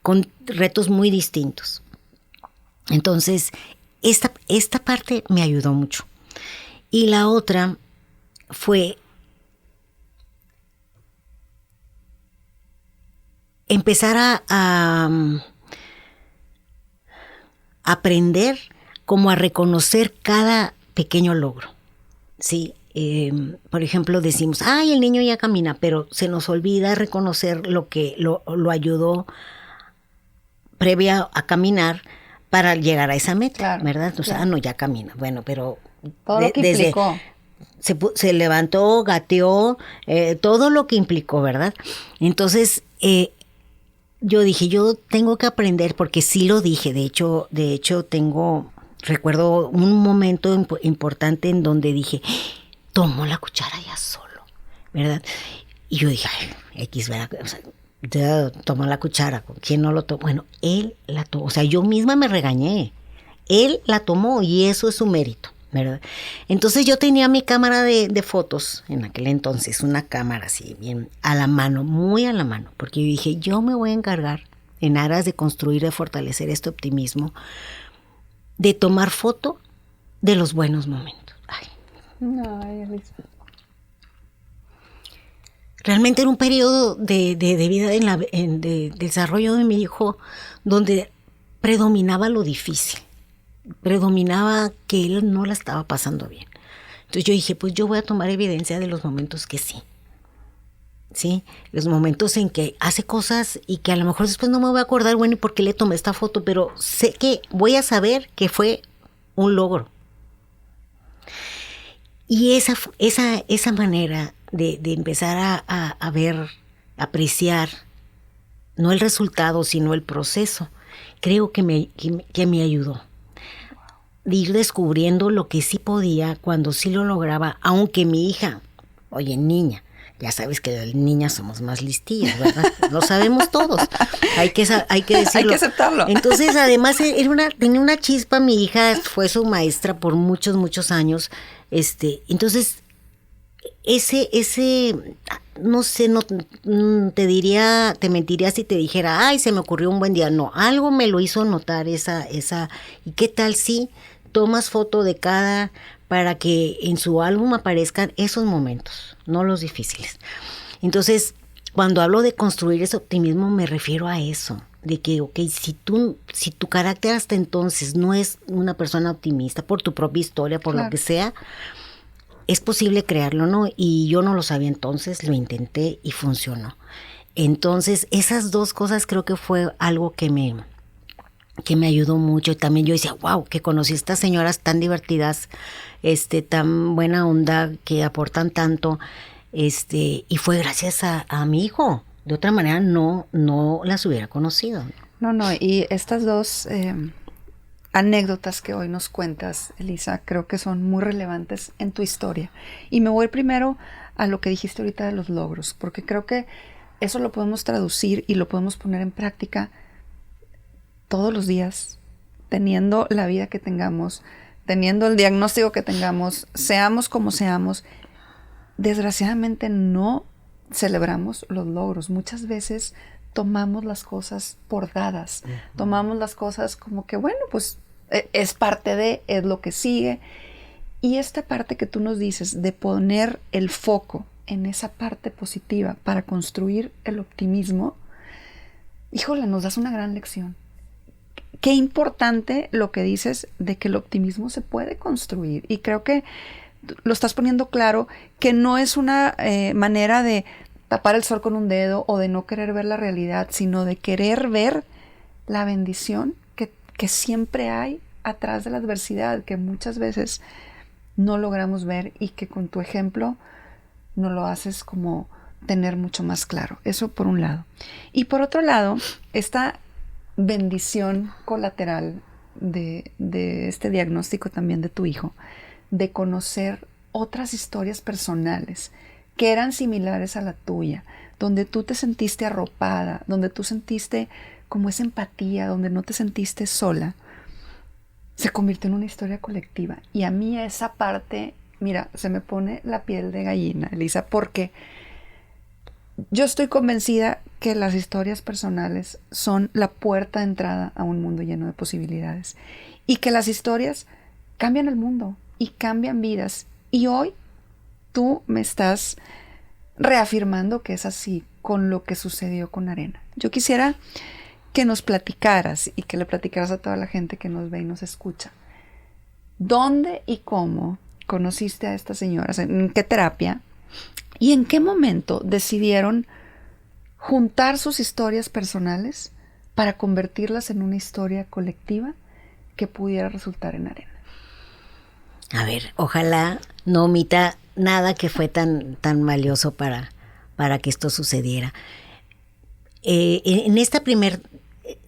con retos muy distintos. Entonces, esta parte me ayudó mucho. Y la otra fue empezar a aprender como a reconocer cada pequeño logro, ¿sí? Por ejemplo, decimos, ay, el niño ya camina, pero se nos olvida reconocer lo que lo ayudó previa a caminar para llegar a esa meta, claro, ¿verdad? Entonces, claro. No, ya camina. Bueno, pero todo lo que implicó. Se levantó, gateó, todo lo que implicó, ¿verdad? Entonces, yo dije, yo tengo que aprender, porque sí lo dije, de hecho recuerdo un momento importante en donde dije, tomó la cuchara ya solo, ¿verdad? Y yo dije, ay, X, ¿verdad? O sea, ya tomó la cuchara, ¿quién no lo tomó? Bueno, él la tomó, o sea, yo misma me regañé, él la tomó y eso es su mérito, ¿verdad? Entonces yo tenía mi cámara de fotos, en aquel entonces, una cámara así, bien a la mano, muy a la mano, porque yo dije, yo me voy a encargar, en aras de construir, de fortalecer este optimismo, de tomar foto de los buenos momentos. Ay. No, Elisa. Realmente era un periodo de vida, de desarrollo de mi hijo, donde predominaba lo difícil, predominaba que él no la estaba pasando bien. Entonces yo dije, pues yo voy a tomar evidencia de los momentos que sí. ¿Sí? Los momentos en que hace cosas y que a lo mejor después no me voy a acordar, bueno, ¿y por qué le tomé esta foto? Pero sé que voy a saber que fue un logro. Y esa manera de empezar a ver, apreciar, no el resultado, sino el proceso, creo que me ayudó. De ir descubriendo lo que sí podía cuando sí lo lograba, aunque mi hija, oye, niña, ya sabes que las niñas somos más listillas, ¿verdad? Lo sabemos todos. Hay que decirlo. Hay que aceptarlo. Entonces, además, tenía una chispa. Mi hija fue su maestra por muchos, muchos años. Entonces, no sé, no te mentiría si te dijera, ay, se me ocurrió un buen día. No, algo me lo hizo notar esa. ¿Y qué tal si tomas foto de cada, para que en su álbum aparezcan esos momentos, no los difíciles? Entonces, cuando hablo de construir ese optimismo, me refiero a eso, de que, ok, si tu carácter hasta entonces no es una persona optimista, por tu propia historia, por claro, lo que sea, es posible crearlo, ¿no? Y yo no lo sabía entonces, lo intenté y funcionó. Entonces, esas dos cosas creo que fue algo que me ayudó mucho. Y también yo decía, wow, que conocí a estas señoras tan divertidas, tan buena onda, que aportan tanto, y fue gracias a mi hijo. De otra manera no las hubiera conocido. No, y estas dos anécdotas que hoy nos cuentas, Elisa, creo que son muy relevantes en tu historia. Y me voy primero a lo que dijiste ahorita de los logros, porque creo que eso lo podemos traducir y lo podemos poner en práctica todos los días, teniendo la vida que tengamos, teniendo el diagnóstico que tengamos, seamos como seamos. Desgraciadamente no celebramos los logros. Muchas veces tomamos las cosas por dadas, tomamos las cosas como que, bueno, pues es parte de, es lo que sigue. Y esta parte que tú nos dices de poner el foco en esa parte positiva para construir el optimismo, híjole, nos das una gran lección. Qué importante lo que dices de que el optimismo se puede construir. Y creo que lo estás poniendo claro, que no es una manera de tapar el sol con un dedo o de no querer ver la realidad, sino de querer ver la bendición que siempre hay atrás de la adversidad, que muchas veces no logramos ver y que con tu ejemplo nos lo haces como tener mucho más claro. Eso por un lado. Y por otro lado, esta bendición colateral de este diagnóstico también de tu hijo, de conocer otras historias personales que eran similares a la tuya, donde tú te sentiste arropada, donde tú sentiste como esa empatía, donde no te sentiste sola, se convirtió en una historia colectiva. Y a mí esa parte mira, se me pone la piel de gallina, Elisa, porque yo estoy convencida que las historias personales son la puerta de entrada a un mundo lleno de posibilidades y que las historias cambian el mundo y cambian vidas. Y hoy tú me estás reafirmando que es así con lo que sucedió con Arena. Yo quisiera que nos platicaras y que le platicaras a toda la gente que nos ve y nos escucha. ¿Dónde y cómo conociste a estas señoras? ¿En qué terapia? ¿Y en qué momento decidieron juntar sus historias personales para convertirlas en una historia colectiva que pudiera resultar en Arena? A ver, ojalá no omita nada que fue tan valioso para que esto sucediera.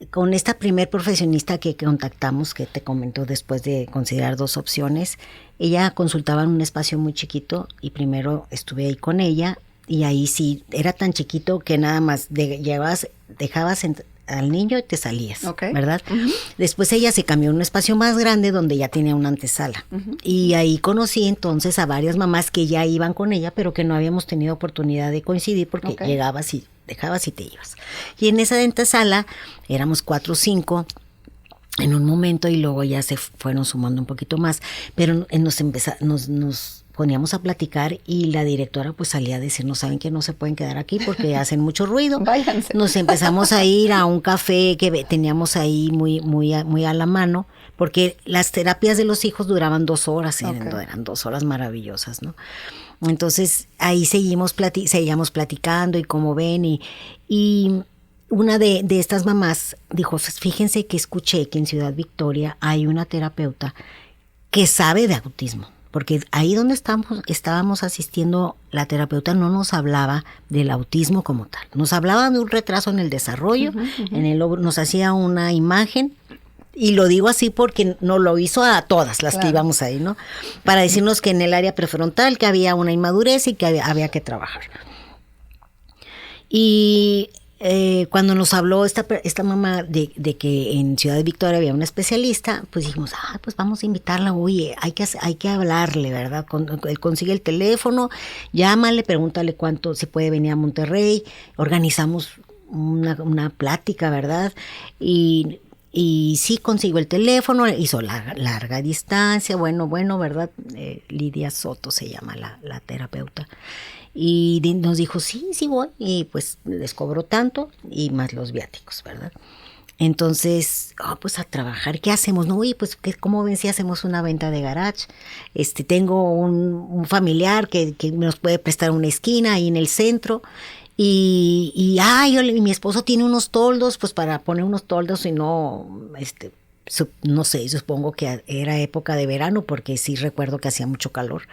Con esta primer profesionista que contactamos, que te comentó después de considerar 2 opciones, ella consultaba en un espacio muy chiquito y primero estuve ahí con ella y ahí sí, era tan chiquito que nada más dejabas al niño y te salías, okay, ¿verdad? Uh-huh. Después ella se cambió a un espacio más grande donde ya tenía una antesala. Uh-huh. Y ahí conocí entonces a varias mamás que ya iban con ella, pero que no habíamos tenido oportunidad de coincidir porque okay, llegabas y dejabas y te ibas. Y en esa antesala éramos 4 o 5 en un momento y luego ya se fueron sumando un poquito más, pero nos poníamos a platicar y la directora pues salía a decirnos, saben que no se pueden quedar aquí porque hacen mucho ruido. Váyanse. Nos empezamos a ir a un café que teníamos ahí muy a la mano, porque las terapias de los hijos duraban 2 horas, okay, eran 2 horas maravillosas, ¿no? Entonces ahí seguíamos platicando y como ven y una de estas mamás dijo, fíjense que escuché que en Ciudad Victoria hay una terapeuta que sabe de autismo. Porque ahí donde estábamos asistiendo, la terapeuta no nos hablaba del autismo como tal. Nos hablaba de un retraso en el desarrollo, uh-huh. Nos hacía una imagen, y lo digo así porque nos lo hizo a todas las claro, que íbamos ahí, ¿no? Para decirnos que en el área prefrontal que había una inmadurez y que había que trabajar. Y cuando nos habló esta mamá de que en Ciudad Victoria había una especialista, pues dijimos, pues vamos a invitarla, oye, hay que hablarle, ¿verdad? Él consigue el teléfono, llámale, pregúntale cuánto se puede venir a Monterrey, organizamos una plática, ¿verdad? Y sí consiguió el teléfono, hizo larga distancia, bueno, ¿verdad? Lidia Soto se llama la terapeuta. Y nos dijo, sí voy, y pues les cobró tanto y más los viáticos, ¿verdad? Entonces, pues a trabajar, ¿qué hacemos? No, oye, pues ¿cómo ven si hacemos una venta de garage? Tengo un familiar que nos puede prestar una esquina ahí en el centro, y mi esposo tiene unos toldos, pues para poner unos toldos y no, no sé, supongo que era época de verano, porque sí recuerdo que hacía mucho calor.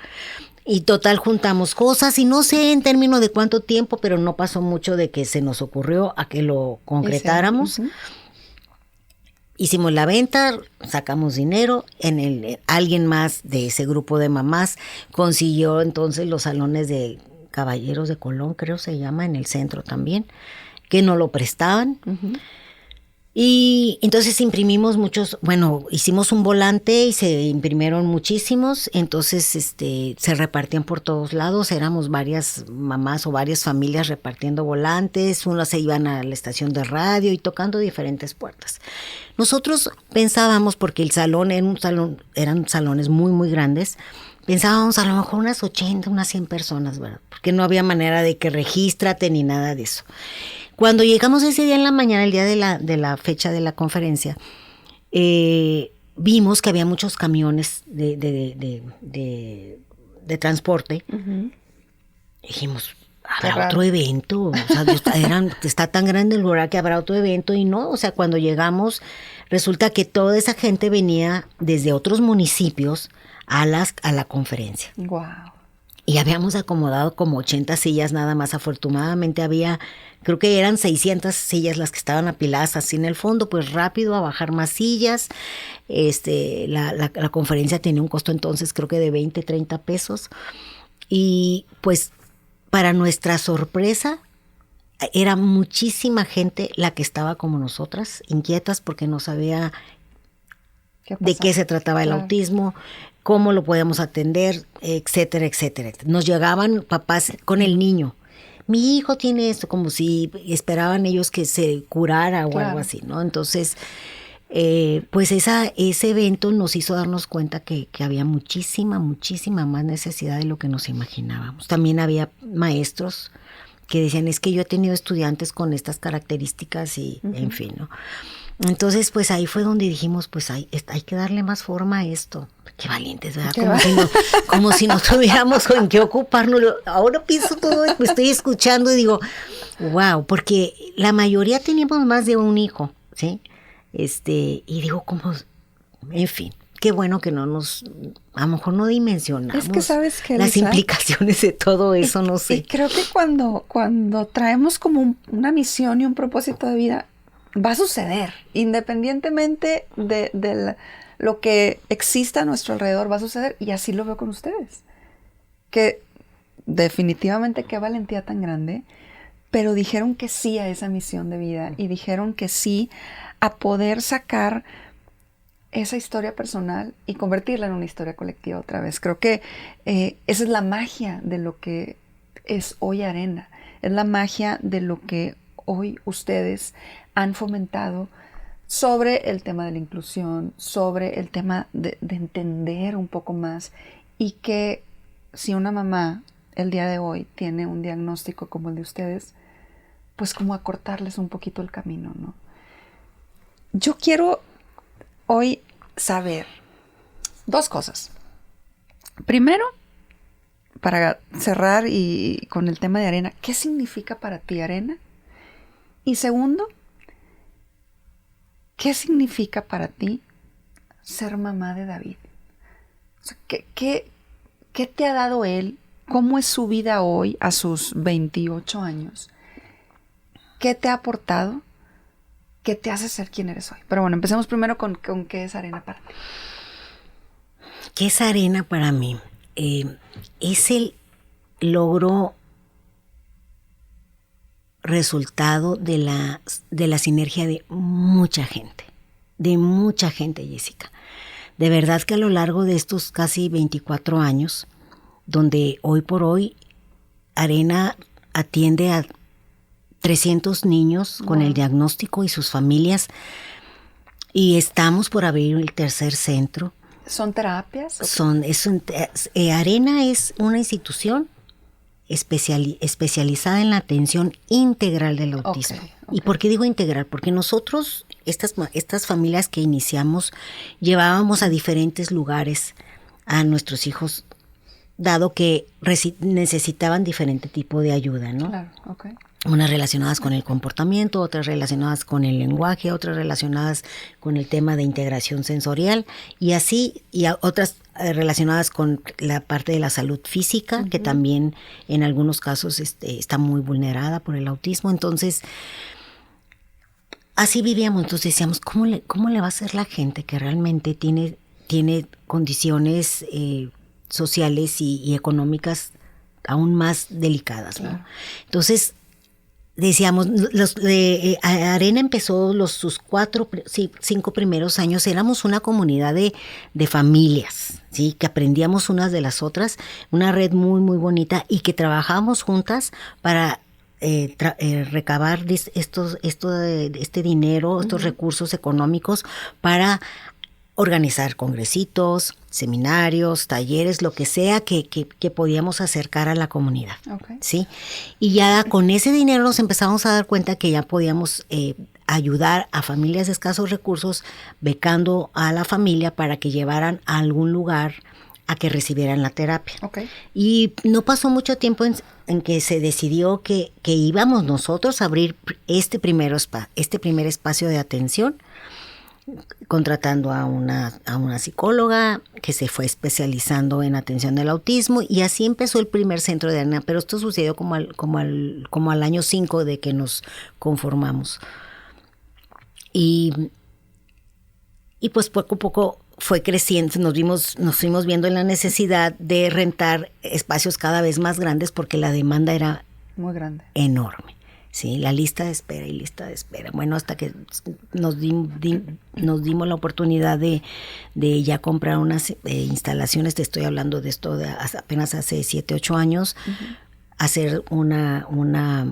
Y total, juntamos cosas y no sé en términos de cuánto tiempo, pero no pasó mucho de que se nos ocurrió a que lo concretáramos. Uh-huh. Hicimos la venta, sacamos dinero, alguien más de ese grupo de mamás consiguió entonces los salones de Caballeros de Colón, creo se llama, en el centro también, que nos lo prestaban. Uh-huh. Y entonces imprimimos hicimos un volante y se imprimieron muchísimos, entonces se repartían por todos lados, éramos varias mamás o varias familias repartiendo volantes, unas se iban a la estación de radio y tocando diferentes puertas. Nosotros pensábamos, porque eran salones muy, muy grandes, pensábamos a lo mejor unas 80, unas 100 personas, ¿verdad? Porque no había manera de que regístrate ni nada de eso. Cuando llegamos ese día en la mañana, el día de la fecha de la conferencia, vimos que había muchos camiones de transporte. Uh-huh. Dijimos, ¿habrá otro evento? O sea, está tan grande el lugar que habrá otro evento, y no, o sea, cuando llegamos, resulta que toda esa gente venía desde otros municipios a la conferencia. Wow. Y habíamos acomodado como 80 sillas nada más. Afortunadamente creo que eran 600 sillas las que estaban apiladas así en el fondo, pues rápido a bajar más sillas. La conferencia tenía un costo entonces creo que de 20, 30 pesos. Y pues para nuestra sorpresa, era muchísima gente la que estaba como nosotras, inquietas porque no sabía de qué se trataba el autismo. cómo lo podíamos atender, etcétera, etcétera. Nos llegaban papás con el niño. Mi hijo tiene esto, como si esperaban ellos que se curara o algo así, ¿no? Entonces, pues ese evento nos hizo darnos cuenta que había muchísima más necesidad de lo que nos imaginábamos. También había maestros que decían, es que yo he tenido estudiantes con estas características y en fin, ¿no? Entonces, pues ahí fue donde dijimos, pues hay que darle más forma a esto. Qué valientes, ¿verdad? Como si no tuviéramos en qué ocuparnos. Ahora pienso todo, me estoy escuchando y digo, wow, porque la mayoría teníamos más de un hijo, ¿sí? Y digo, como, en fin, qué bueno que a lo mejor no dimensionamos. Es que sabes que las implicaciones de todo eso, no sé. Y creo que cuando traemos como una misión y un propósito de vida, va a suceder, independientemente de lo que exista a nuestro alrededor, va a suceder, y así lo veo con ustedes. Que definitivamente qué valentía tan grande, pero dijeron que sí a esa misión de vida y dijeron que sí a poder sacar esa historia personal y convertirla en una historia colectiva otra vez. Creo que esa es la magia de lo que es hoy Arena, es la magia de lo que hoy ustedes han fomentado sobre el tema de la inclusión, sobre el tema de entender un poco más, y que si una mamá el día de hoy tiene un diagnóstico como el de ustedes, pues como acortarles un poquito el camino, ¿no? Yo quiero hoy saber dos cosas. Primero, para cerrar y con el tema de Arena, ¿qué significa para ti Arena? Y segundo, ¿qué significa para ti ser mamá de David? O sea, ¿qué te ha dado él? ¿Cómo es su vida hoy a sus 28 años? ¿Qué te ha aportado? ¿Qué te hace ser quien eres hoy? Pero bueno, empecemos primero con qué es Arena para ti. ¿Qué es Arena para mí? Es el logro resultado de la sinergia de mucha gente, Jessica. De verdad que a lo largo de estos casi 24 años, donde hoy por hoy Arena atiende a 300 niños con el diagnóstico y sus familias, y estamos por abrir el tercer centro. ¿Son terapias? Arena es una institución especializada en la atención integral del autismo. Okay. ¿Y por qué digo integral? Porque nosotros, estas familias que iniciamos, llevábamos a diferentes lugares a nuestros hijos, dado que necesitaban diferente tipo de ayuda, ¿no? Claro, ok. Unas relacionadas con el comportamiento, otras relacionadas con el lenguaje, otras relacionadas con el tema de integración sensorial, y así, y otras relacionadas con la parte de la salud física, que también en algunos casos está muy vulnerada por el autismo. Entonces, así vivíamos. Entonces decíamos, ¿cómo le va a hacer la gente que realmente tiene condiciones sociales y económicas aún más delicadas, ¿no? Claro. Entonces, decíamos, Arena empezó sus 5 primeros años, éramos una comunidad de familias, ¿sí? Que aprendíamos unas de las otras, una red muy, muy bonita, y que trabajábamos juntas para recabar este dinero, estos recursos económicos para organizar congresitos, seminarios, talleres, lo que sea que podíamos acercar a la comunidad, okay. ¿Sí? Y ya con ese dinero nos empezamos a dar cuenta que ya podíamos ayudar a familias de escasos recursos, becando a la familia para que llevaran a algún lugar a que recibieran la terapia. Okay. Y no pasó mucho tiempo en que se decidió que íbamos nosotros a abrir este primer espacio de atención, contratando a una psicóloga que se fue especializando en atención del autismo, y así empezó el primer centro de Arena. Pero esto sucedió como al año 5 de que nos conformamos. Y pues poco a poco fue creciendo, nos fuimos viendo en la necesidad de rentar espacios cada vez más grandes porque la demanda era muy grande, enorme. Sí, la lista de espera y lista de espera. Bueno, hasta que nos dimos la oportunidad de ya comprar unas instalaciones, te estoy hablando de esto de apenas hace 7, 8 años, hacer una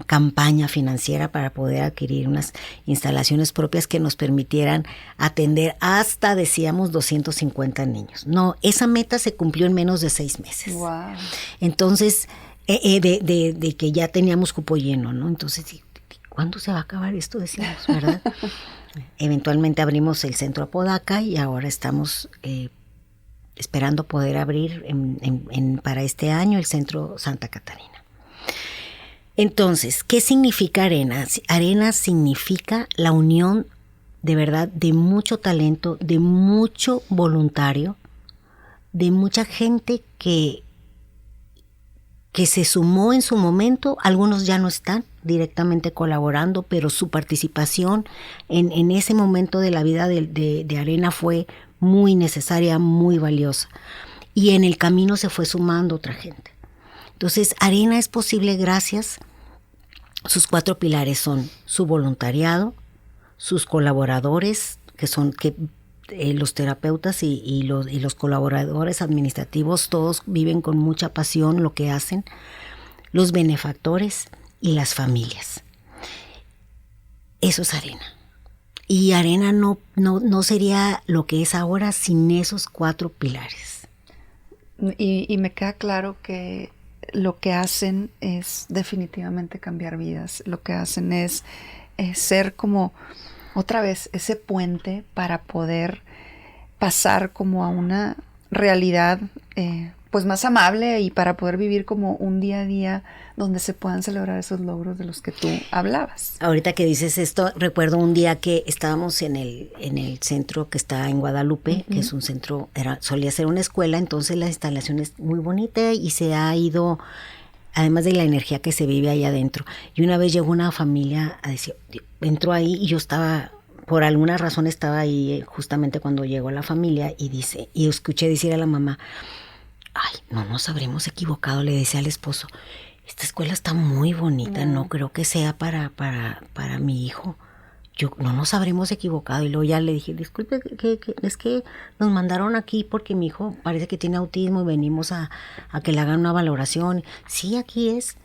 campaña financiera para poder adquirir unas instalaciones propias que nos permitieran atender hasta, decíamos, 250 niños. No, esa meta se cumplió en menos de 6 meses. Wow. Entonces, de que ya teníamos cupo lleno, ¿no? Entonces, ¿cuándo se va a acabar esto? Decíamos, ¿verdad? Eventualmente abrimos el centro Apodaca y ahora estamos esperando poder abrir para este año el centro Santa Catarina. Entonces, ¿qué significa Arena? Arena significa la unión de verdad de mucho talento, de mucho voluntario, de mucha gente que se sumó en su momento. Algunos ya no están directamente colaborando, pero su participación en ese momento de la vida de Arena fue muy necesaria, muy valiosa. Y en el camino se fue sumando otra gente. Entonces, Arena es posible gracias. Sus 4 pilares son su voluntariado, sus colaboradores, que son los terapeutas y los colaboradores administrativos, todos viven con mucha pasión lo que hacen, los benefactores y las familias. Eso es Arena. Y Arena no sería lo que es ahora sin esos 4 pilares. Y me queda claro que lo que hacen es definitivamente cambiar vidas. Lo que hacen es ser como, otra vez, ese puente para poder pasar como a una realidad pues más amable y para poder vivir como un día a día donde se puedan celebrar esos logros de los que tú hablabas. Ahorita que dices esto, recuerdo un día que estábamos en el centro que está en Guadalupe, que es un centro, solía ser una escuela, entonces la instalación es muy bonita y se ha ido, además de la energía que se vive ahí adentro. Y una vez llegó una familia a decir, entró ahí y yo estaba, por alguna razón estaba ahí justamente cuando llegó la familia y escuché decir a la mamá, ay, no nos habremos equivocado, le decía al esposo, esta escuela está muy bonita, no creo que sea para mi hijo. No nos habremos equivocado. Y luego ya le dije, disculpe, es que nos mandaron aquí porque mi hijo parece que tiene autismo y venimos a que le hagan una valoración. Sí, aquí es.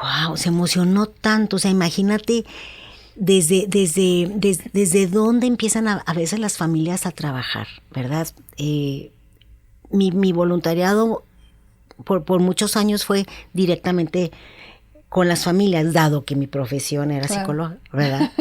Wow, se emocionó tanto. O sea, imagínate desde dónde empiezan a veces las familias a trabajar, ¿verdad? Mi voluntariado por muchos años fue directamente con las familias, dado que mi profesión era psicóloga, ¿verdad?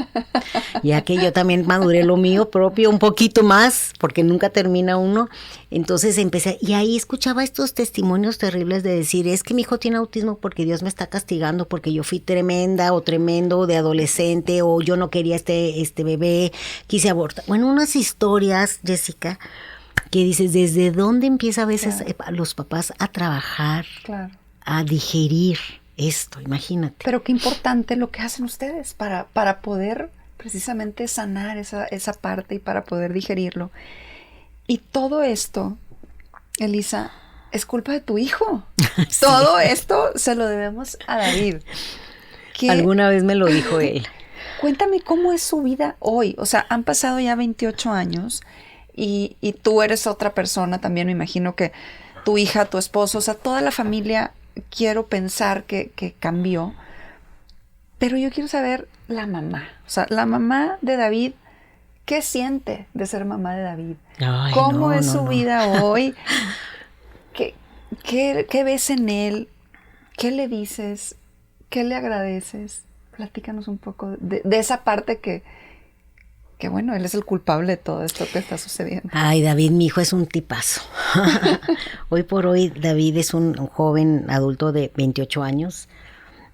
Ya que yo también maduré lo mío propio un poquito más, porque nunca termina uno. Entonces empecé, y ahí escuchaba estos testimonios terribles de decir, es que mi hijo tiene autismo porque Dios me está castigando, porque yo fui tremenda o tremendo de adolescente, o yo no quería este bebé, quise abortar. Bueno, unas historias, Jessica, que dices, ¿desde dónde empieza a veces los papás a trabajar, a digerir esto? Imagínate. Pero qué importante lo que hacen ustedes para poder precisamente sanar esa parte y para poder digerirlo. Y todo esto, Elisa, es culpa de tu hijo. Sí. Todo esto se lo debemos a David. Alguna vez me lo dijo él. Cuéntame cómo es su vida hoy. O sea, han pasado ya 28 años y tú eres otra persona también, me imagino que tu hija, tu esposo, o sea, toda la familia, quiero pensar que cambió. Pero yo quiero saber la mamá. O sea, la mamá de David, ¿qué siente de ser mamá de David? Ay, ¿Cómo es su vida hoy? ¿Qué ves en él? ¿Qué le dices? ¿Qué le agradeces? Platícanos un poco de esa parte que bueno, él es el culpable de todo esto que está sucediendo. Ay, David, mi hijo es un tipazo. Hoy por hoy, David es un joven adulto de 28 años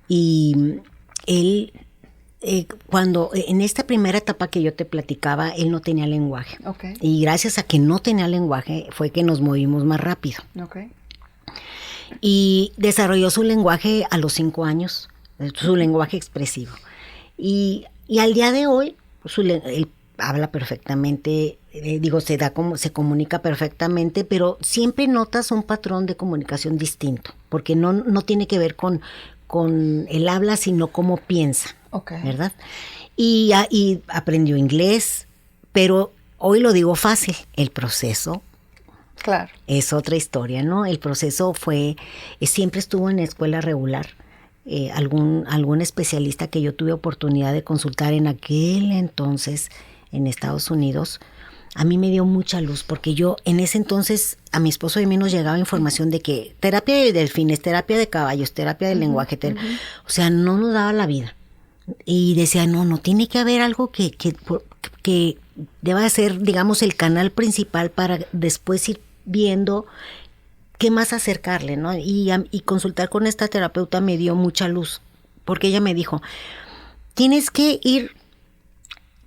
y él, cuando en esta primera etapa que yo te platicaba, él no tenía lenguaje. Okay. Y gracias a que no tenía lenguaje fue que nos movimos más rápido. Okay. Y desarrolló su lenguaje a los 5 años, su lenguaje expresivo. Y al día de hoy, él habla perfectamente, se comunica perfectamente, pero siempre notas un patrón de comunicación distinto, porque no tiene que ver con con el habla, sino cómo piensa, ¿verdad? Y aprendió inglés, pero hoy lo digo fácil, el proceso es otra historia, ¿no? El proceso siempre estuvo en la escuela regular. Algún especialista que yo tuve oportunidad de consultar en aquel entonces en Estados Unidos, a mí me dio mucha luz, porque yo en ese entonces a mi esposo y a mí nos llegaba información de que terapia de delfines, terapia de caballos, terapia del lenguaje, o sea, no nos daba la vida. Y decía, no tiene que haber algo que deba ser, digamos, el canal principal para después ir viendo qué más acercarle, ¿no? Y consultar con esta terapeuta me dio mucha luz, porque ella me dijo, tienes que ir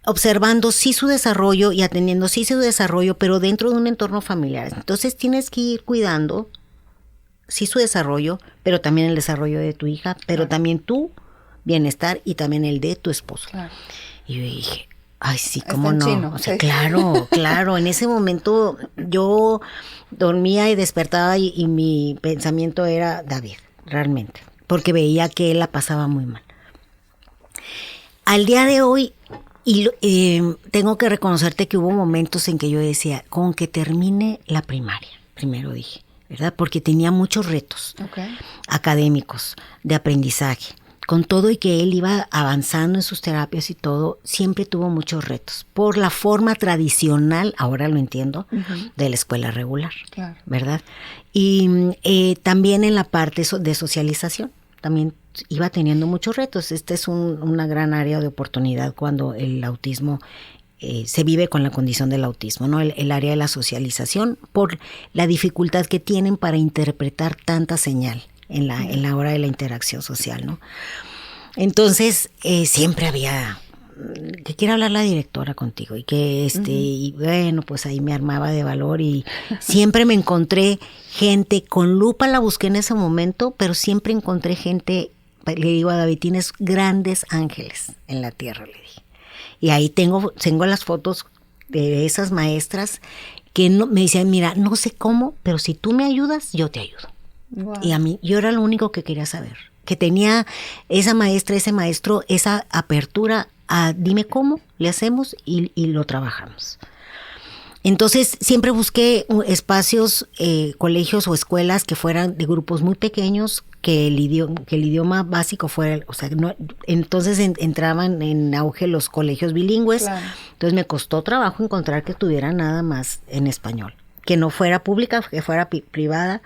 observando sí su desarrollo y atendiendo sí su desarrollo, pero dentro de un entorno familiar. Entonces tienes que ir cuidando sí su desarrollo, pero también el desarrollo de tu hija, pero también tu bienestar y también el de tu esposo. Y yo dije, ay, sí, cómo no. Chino, o sea, claro. En ese momento yo dormía y despertaba y mi pensamiento era David, realmente, porque veía que él la pasaba muy mal. Al día de hoy, tengo que reconocerte que hubo momentos en que yo decía, con que termine la primaria, primero dije, ¿verdad? Porque tenía muchos retos académicos, de aprendizaje. Con todo y que él iba avanzando en sus terapias y todo, siempre tuvo muchos retos. Por la forma tradicional, ahora lo entiendo, de la escuela regular, ¿verdad? Y también en la parte de socialización, también iba teniendo muchos retos. Este es una gran área de oportunidad cuando el autismo se vive con la condición del autismo, ¿no? El área de la socialización, por la dificultad que tienen para interpretar tanta señal en la hora de la interacción social, ¿no? Entonces, siempre había que quiere hablar la directora contigo y que y bueno, pues ahí me armaba de valor y siempre me encontré gente, con lupa la busqué en ese momento, pero siempre encontré gente, le digo a David, tienes grandes ángeles en la tierra, le dije. Y ahí tengo las fotos de esas maestras que me decían, mira, no sé cómo, pero si tú me ayudas, yo te ayudo. Wow. Y a mí, yo era lo único que quería saber, que tenía esa maestra, ese maestro, esa apertura a dime cómo le hacemos y lo trabajamos. Entonces siempre busqué espacios, colegios o escuelas que fueran de grupos muy pequeños, que el idioma básico fuera, o sea, no, entonces entraban en auge los colegios bilingües. Claro. Entonces me costó trabajo encontrar que estuviera nada más en español, que no fuera pública, que fuera privada.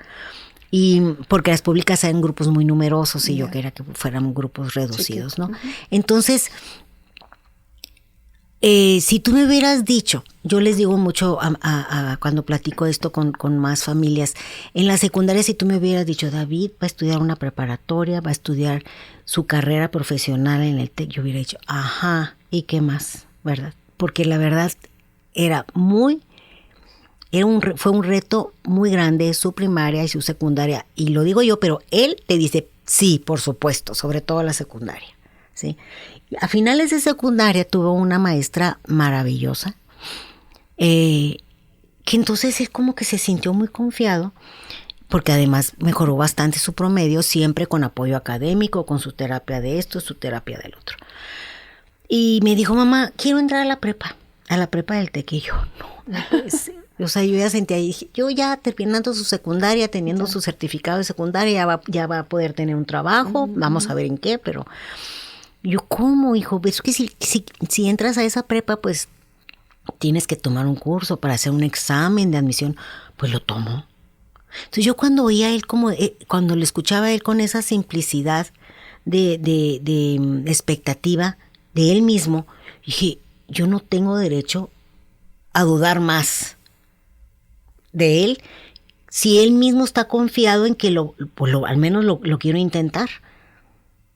Y porque las públicas eran grupos muy numerosos y yo quería que fueran grupos reducidos, ¿no? Entonces, si tú me hubieras dicho, yo les digo mucho cuando platico esto con más familias, en la secundaria si tú me hubieras dicho, David va a estudiar una preparatoria, va a estudiar su carrera profesional en el TEC, yo hubiera dicho, ajá, ¿y qué más? ¿Verdad? Porque la verdad fue un reto muy grande su primaria y su secundaria, y lo digo yo, pero él te dice, sí, por supuesto, sobre todo la secundaria, ¿sí? A finales de secundaria tuvo una maestra maravillosa, que entonces es como que se sintió muy confiado, porque además mejoró bastante su promedio, siempre con apoyo académico, con su terapia de esto, su terapia del otro. Y me dijo, mamá, quiero entrar a la prepa del TEC, y yo, no puede ser. O sea, yo ya sentía, y dije, yo ya terminando su secundaria, teniendo su certificado de secundaria, ya va a poder tener un trabajo, vamos a ver en qué, pero yo, ¿cómo, hijo? Es que si entras a esa prepa, pues tienes que tomar un curso para hacer un examen de admisión, pues lo tomo. Entonces yo cuando oía a él, cuando le escuchaba a él con esa simplicidad de expectativa de él mismo, dije, yo no tengo derecho a dudar más de él, si él mismo está confiado en que al menos lo quiero intentar.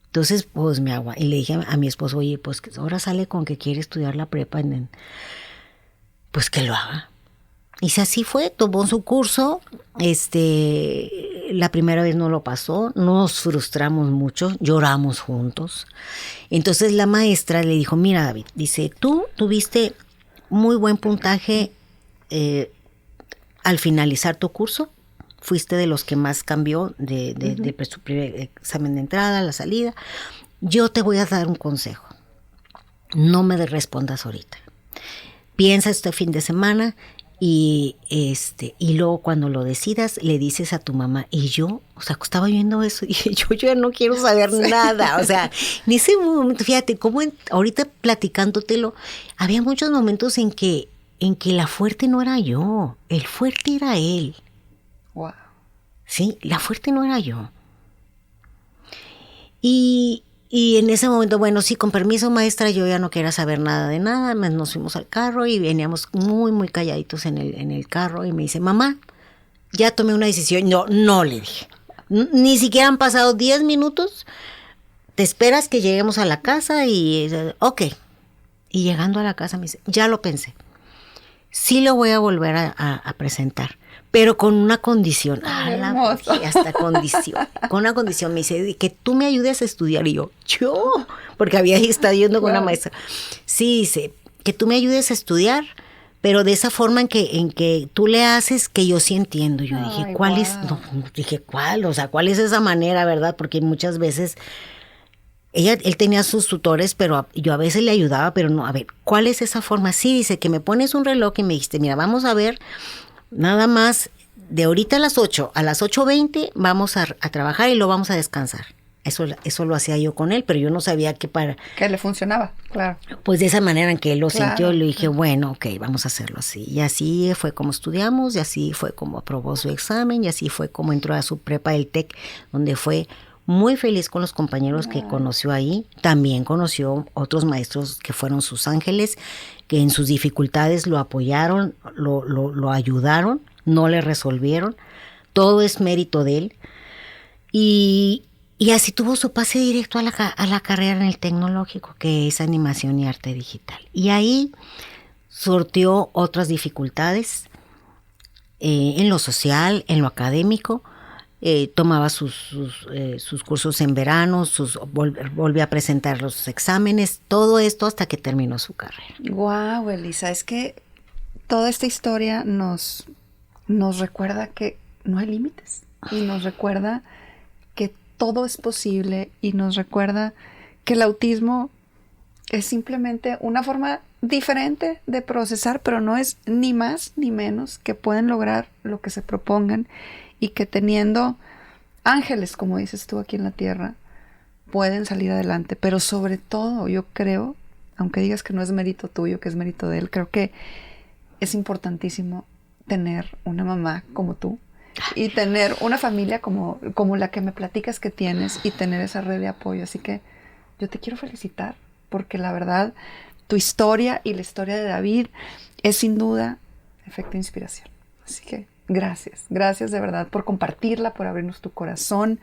Entonces, pues y le dije a mi esposo, oye, pues ahora sale con que quiere estudiar la prepa, pues que lo haga. Y si así fue, tomó su curso, la primera vez no lo pasó, nos frustramos mucho, lloramos juntos. Entonces la maestra le dijo, mira David, dice, tú tuviste muy buen puntaje al finalizar tu curso, fuiste de los que más cambió de su primer examen de entrada, la salida. Yo te voy a dar un consejo. No me respondas ahorita. Piensa este fin de semana y luego cuando lo decidas le dices a tu mamá. Y yo, o sea, estaba viendo eso y dije, yo ya no quiero saber nada. O sea, en ese momento, fíjate, como ahorita platicándotelo, había muchos momentos en que la fuerte no era yo, el fuerte era él. Wow. Sí, la fuerte no era yo. Y en ese momento, bueno, sí, con permiso, maestra, yo ya no quería saber nada de nada. Nos fuimos al carro y veníamos muy, muy calladitos en el carro. Y me dice, mamá, ya tomé una decisión. No le dije. Ni siquiera han pasado 10 minutos. Te esperas que lleguemos a la casa y, ok. Y llegando a la casa me dice, ya lo pensé. Sí lo voy a volver a presentar, pero con una condición. Hasta condición. Con una condición. Me dice, que tú me ayudes a estudiar. Y yo, porque había estado yendo con una maestra. Sí, dice, que tú me ayudes a estudiar, pero de esa forma en que tú le haces que yo sí entiendo. Yo dije, ¿cuál es? No, dije, ¿cuál? O sea, ¿cuál es esa manera, verdad? Porque muchas veces él tenía sus tutores, pero yo a veces le ayudaba, pero no, a ver, ¿cuál es esa forma? Sí, dice, que me pones un reloj y me dijiste, mira, vamos a ver, nada más, de ahorita a las 8, a las 8:20 vamos a trabajar y lo vamos a descansar. Eso lo hacía yo con él, pero yo no sabía que le funcionaba, claro. Pues de esa manera en que él lo sintió, le dije, bueno, ok, vamos a hacerlo así. Y así fue como estudiamos, y así fue como aprobó su examen, y así fue como entró a su prepa del TEC, donde fue muy feliz con los compañeros que conoció ahí. También conoció otros maestros que fueron sus ángeles, que en sus dificultades lo apoyaron, lo ayudaron, no le resolvieron. Todo es mérito de él. Y así tuvo su pase directo a la carrera en el tecnológico, que es animación y arte digital. Y ahí sorteó otras dificultades en lo social, en lo académico. Tomaba sus cursos en verano, volvía a presentar los exámenes, todo esto hasta que terminó su carrera. Wow, Elisa, es que toda esta historia nos recuerda que no hay límites y nos recuerda que todo es posible y nos recuerda que el autismo es simplemente una forma diferente de procesar, pero no es ni más ni menos, que pueden lograr lo que se propongan y que teniendo ángeles, como dices tú, aquí en la tierra, pueden salir adelante. Pero sobre todo, yo creo, aunque digas que no es mérito tuyo, que es mérito de él, creo que es importantísimo tener una mamá como tú y tener una familia como la que me platicas que tienes y tener esa red de apoyo. Así que yo te quiero felicitar, porque la verdad, tu historia y la historia de David es sin duda efecto inspiración. Así que gracias de verdad por compartirla, por abrirnos tu corazón.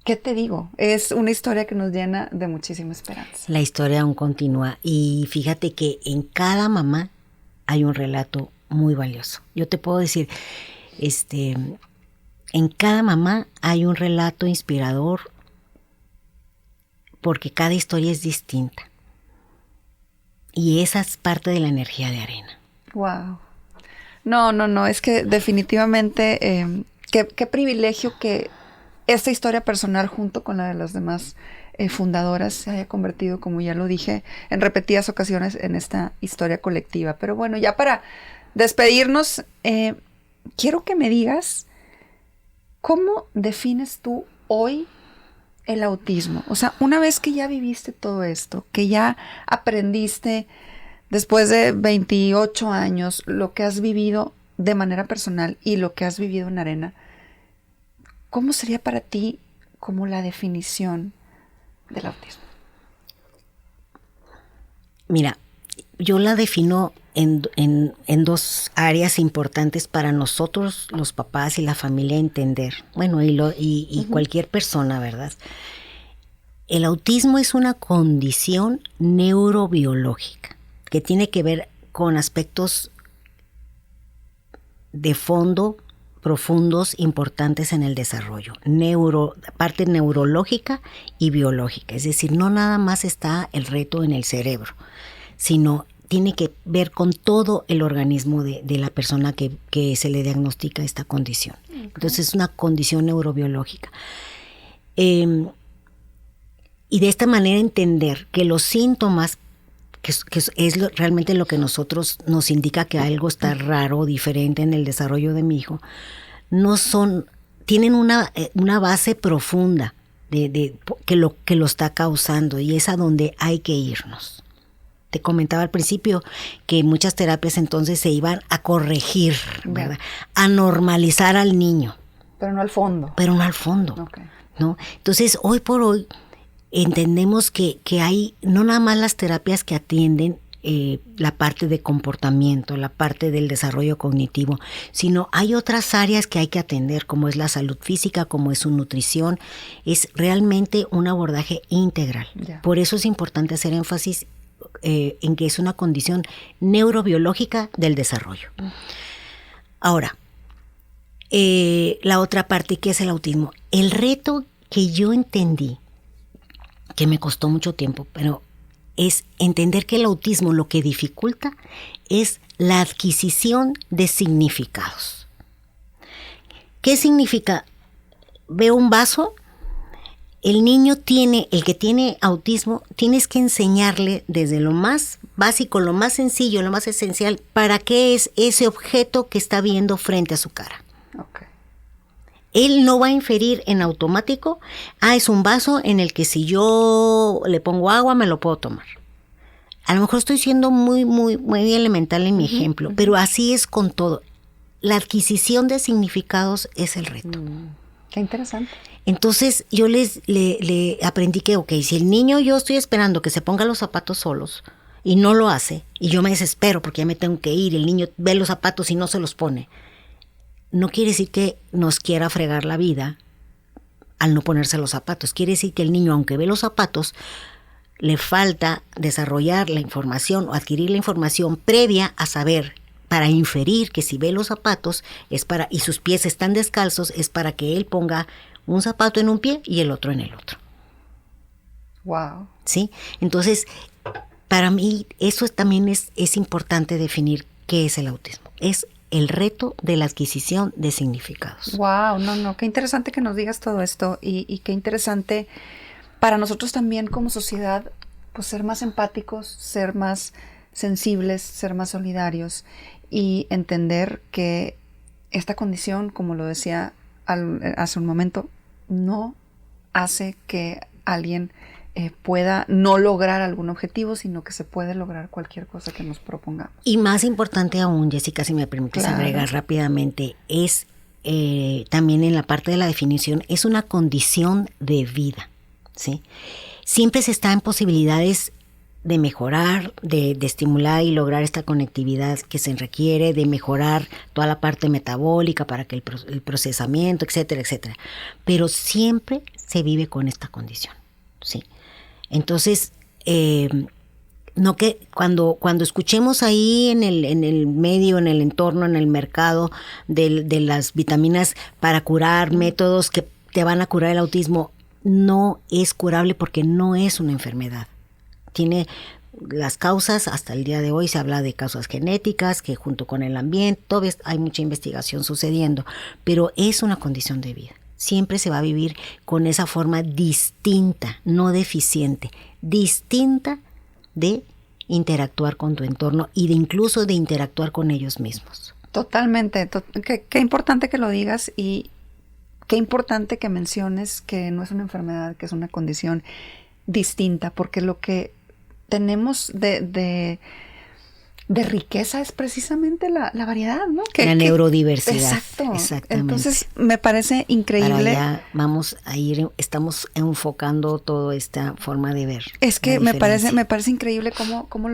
¿Qué te digo? Es una historia que nos llena de muchísima esperanza. La historia aún continúa, y fíjate que en cada mamá hay un relato muy valioso. Yo te puedo decir, en cada mamá hay un relato inspirador, porque cada historia es distinta. Y esa es parte de la energía de Arena. Wow. No, es que definitivamente qué privilegio que esta historia personal junto con la de las demás fundadoras se haya convertido, como ya lo dije en repetidas ocasiones, en esta historia colectiva. Pero bueno, ya para despedirnos, quiero que me digas cómo defines tú hoy el autismo. O sea, una vez que ya viviste todo esto, que ya aprendiste después de 28 años lo que has vivido de manera personal y lo que has vivido en Arena, ¿cómo sería para ti como la definición del autismo? Mira, yo la defino en dos áreas importantes para nosotros, los papás y la familia, entender. Bueno, y cualquier persona, ¿verdad? El autismo es una condición neurobiológica que tiene que ver con aspectos de fondo profundos, importantes en el desarrollo, parte neurológica y biológica. Es decir, no nada más está el reto en el cerebro, sino tiene que ver con todo el organismo de la persona que se le diagnostica esta condición. Okay. Entonces es una condición neurobiológica. Y de esta manera entender que los síntomas, que es realmente lo que nosotros nos indica que algo está raro o diferente en el desarrollo de mi hijo, tienen una base profunda que lo está causando, y es a donde hay que irnos. Te comentaba al principio que muchas terapias entonces se iban a corregir, ¿verdad? A normalizar al niño. Pero no al fondo. Okay. ¿No? Entonces, hoy por hoy entendemos que hay no nada más las terapias que atienden la parte de comportamiento, la parte del desarrollo cognitivo, sino hay otras áreas que hay que atender, como es la salud física, como es su nutrición. Es realmente un abordaje integral. Por eso es importante hacer énfasis en que es una condición neurobiológica del desarrollo. Ahora, la otra parte, que es el autismo. El reto que yo entendí, que me costó mucho tiempo, pero es entender que el autismo lo que dificulta es la adquisición de significados. ¿Qué significa? Veo un vaso. El que tiene autismo, tienes que enseñarle desde lo más básico, lo más sencillo, lo más esencial, para qué es ese objeto que está viendo frente a su cara. Okay. Él no va a inferir en automático, es un vaso en el que si yo le pongo agua me lo puedo tomar. A lo mejor estoy siendo muy, muy, muy elemental en mi ejemplo, pero así es con todo. La adquisición de significados es el reto. Qué interesante. Entonces yo le aprendí que, si el niño, yo estoy esperando que se ponga los zapatos solos y no lo hace, y yo me desespero porque ya me tengo que ir, el niño ve los zapatos y no se los pone, no quiere decir que nos quiera fregar la vida al no ponerse los zapatos. Quiere decir que el niño, aunque ve los zapatos, le falta desarrollar la información o adquirir la información previa a saber, para inferir que si ve los zapatos y sus pies están descalzos, es para que él ponga un zapato en un pie y el otro en el otro. Wow. ¿Sí? Entonces, para mí eso también es importante definir qué es el autismo. Es el reto de la adquisición de significados. Wow, qué interesante que nos digas todo esto, y qué interesante para nosotros también como sociedad, pues ser más empáticos, ser más sensibles, ser más solidarios y entender que esta condición, como lo decía hace un momento, no hace que alguien pueda no lograr algún objetivo, sino que se puede lograr cualquier cosa que nos propongamos. Y más importante aún, Jessica, si me permites agregar rápidamente, es también en la parte de la definición, es una condición de vida, ¿sí? Siempre se está en posibilidades de mejorar, de estimular y lograr esta conectividad que se requiere, de mejorar toda la parte metabólica para que el procesamiento, etcétera, etcétera. Pero siempre se vive con esta condición, ¿sí? Entonces, no que cuando escuchemos ahí en el medio, en el entorno, en el mercado de las vitaminas para curar, métodos que te van a curar el autismo, no es curable porque no es una enfermedad. Tiene las causas, hasta el día de hoy se habla de causas genéticas, que junto con el ambiente, todavía hay mucha investigación sucediendo, pero es una condición de vida. Siempre se va a vivir con esa forma distinta, no deficiente, distinta de interactuar con tu entorno y de incluso de interactuar con ellos mismos. Totalmente. Qué importante que lo digas, y qué importante que menciones que no es una enfermedad, que es una condición distinta, porque lo que tenemos de riqueza es precisamente la variedad, ¿no? La neurodiversidad. Exacto. Exactamente. Entonces me parece increíble. Para allá vamos a ir, estamos enfocando toda esta forma de ver. Es que me parece increíble cómo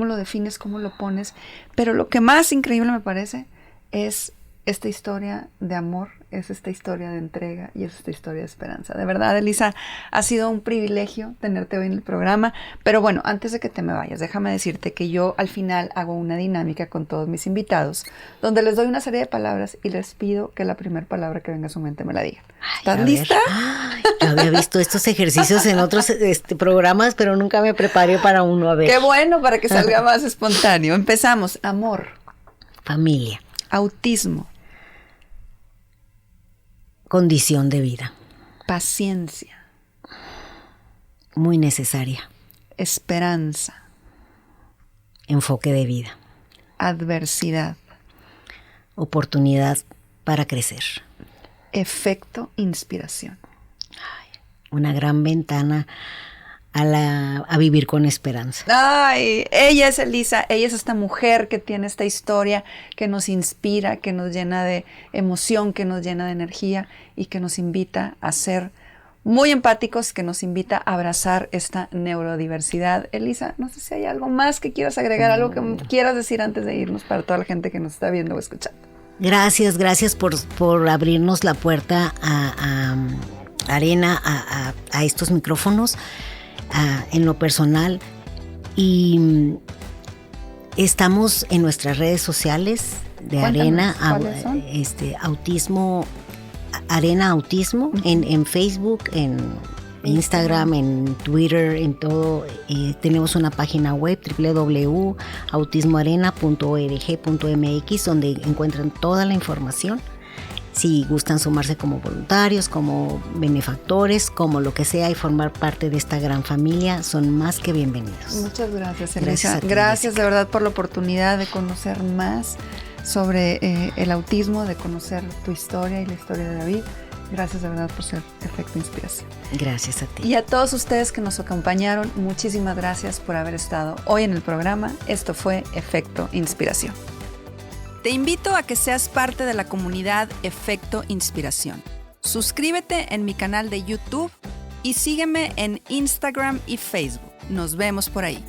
lo defines, cómo lo pones, pero lo que más increíble me parece es esta historia de amor, es esta historia de entrega y es esta historia de esperanza. De verdad, Elisa, ha sido un privilegio tenerte hoy en el programa, pero bueno, antes de que te me vayas, déjame decirte que yo al final hago una dinámica con todos mis invitados, donde les doy una serie de palabras y les pido que la primera palabra que venga a su mente me la digan. ¿Estás lista? Yo Ya había visto estos ejercicios en otros programas, pero nunca me preparé para uno. A ver. Qué bueno, para que salga más espontáneo. Empezamos. Amor. Familia. Autismo. Condición de vida. Paciencia. Muy necesaria. Esperanza. Enfoque de vida. Adversidad. Oportunidad para crecer. Efecto inspiración. Una gran ventana a vivir con esperanza. Ay, ella es Elisa, ella es esta mujer que tiene esta historia que nos inspira, que nos llena de emoción, que nos llena de energía y que nos invita a ser muy empáticos, que nos invita a abrazar esta neurodiversidad. Elisa, no sé si hay algo más que quieras agregar, algo que quieras decir antes de irnos para toda la gente que nos está viendo o escuchando. Gracias por abrirnos la puerta a Arena, a estos micrófonos, en lo personal. Y estamos en nuestras redes sociales de Arena, Autismo, Arena Autismo, en Facebook, en Instagram, en Twitter, en todo. Tenemos una página web www.autismoarena.org.mx donde encuentran toda la información. Si gustan sumarse como voluntarios, como benefactores, como lo que sea y formar parte de esta gran familia, son más que bienvenidos. Muchas gracias, Elisa. Gracias de verdad por la oportunidad de conocer más sobre el autismo, de conocer tu historia y la historia de David. Gracias de verdad por ser Efecto Inspiración. Gracias a ti. Y a todos ustedes que nos acompañaron, muchísimas gracias por haber estado hoy en el programa. Esto fue Efecto Inspiración. Te invito a que seas parte de la comunidad Efecto Inspiración. Suscríbete en mi canal de YouTube y sígueme en Instagram y Facebook. Nos vemos por ahí.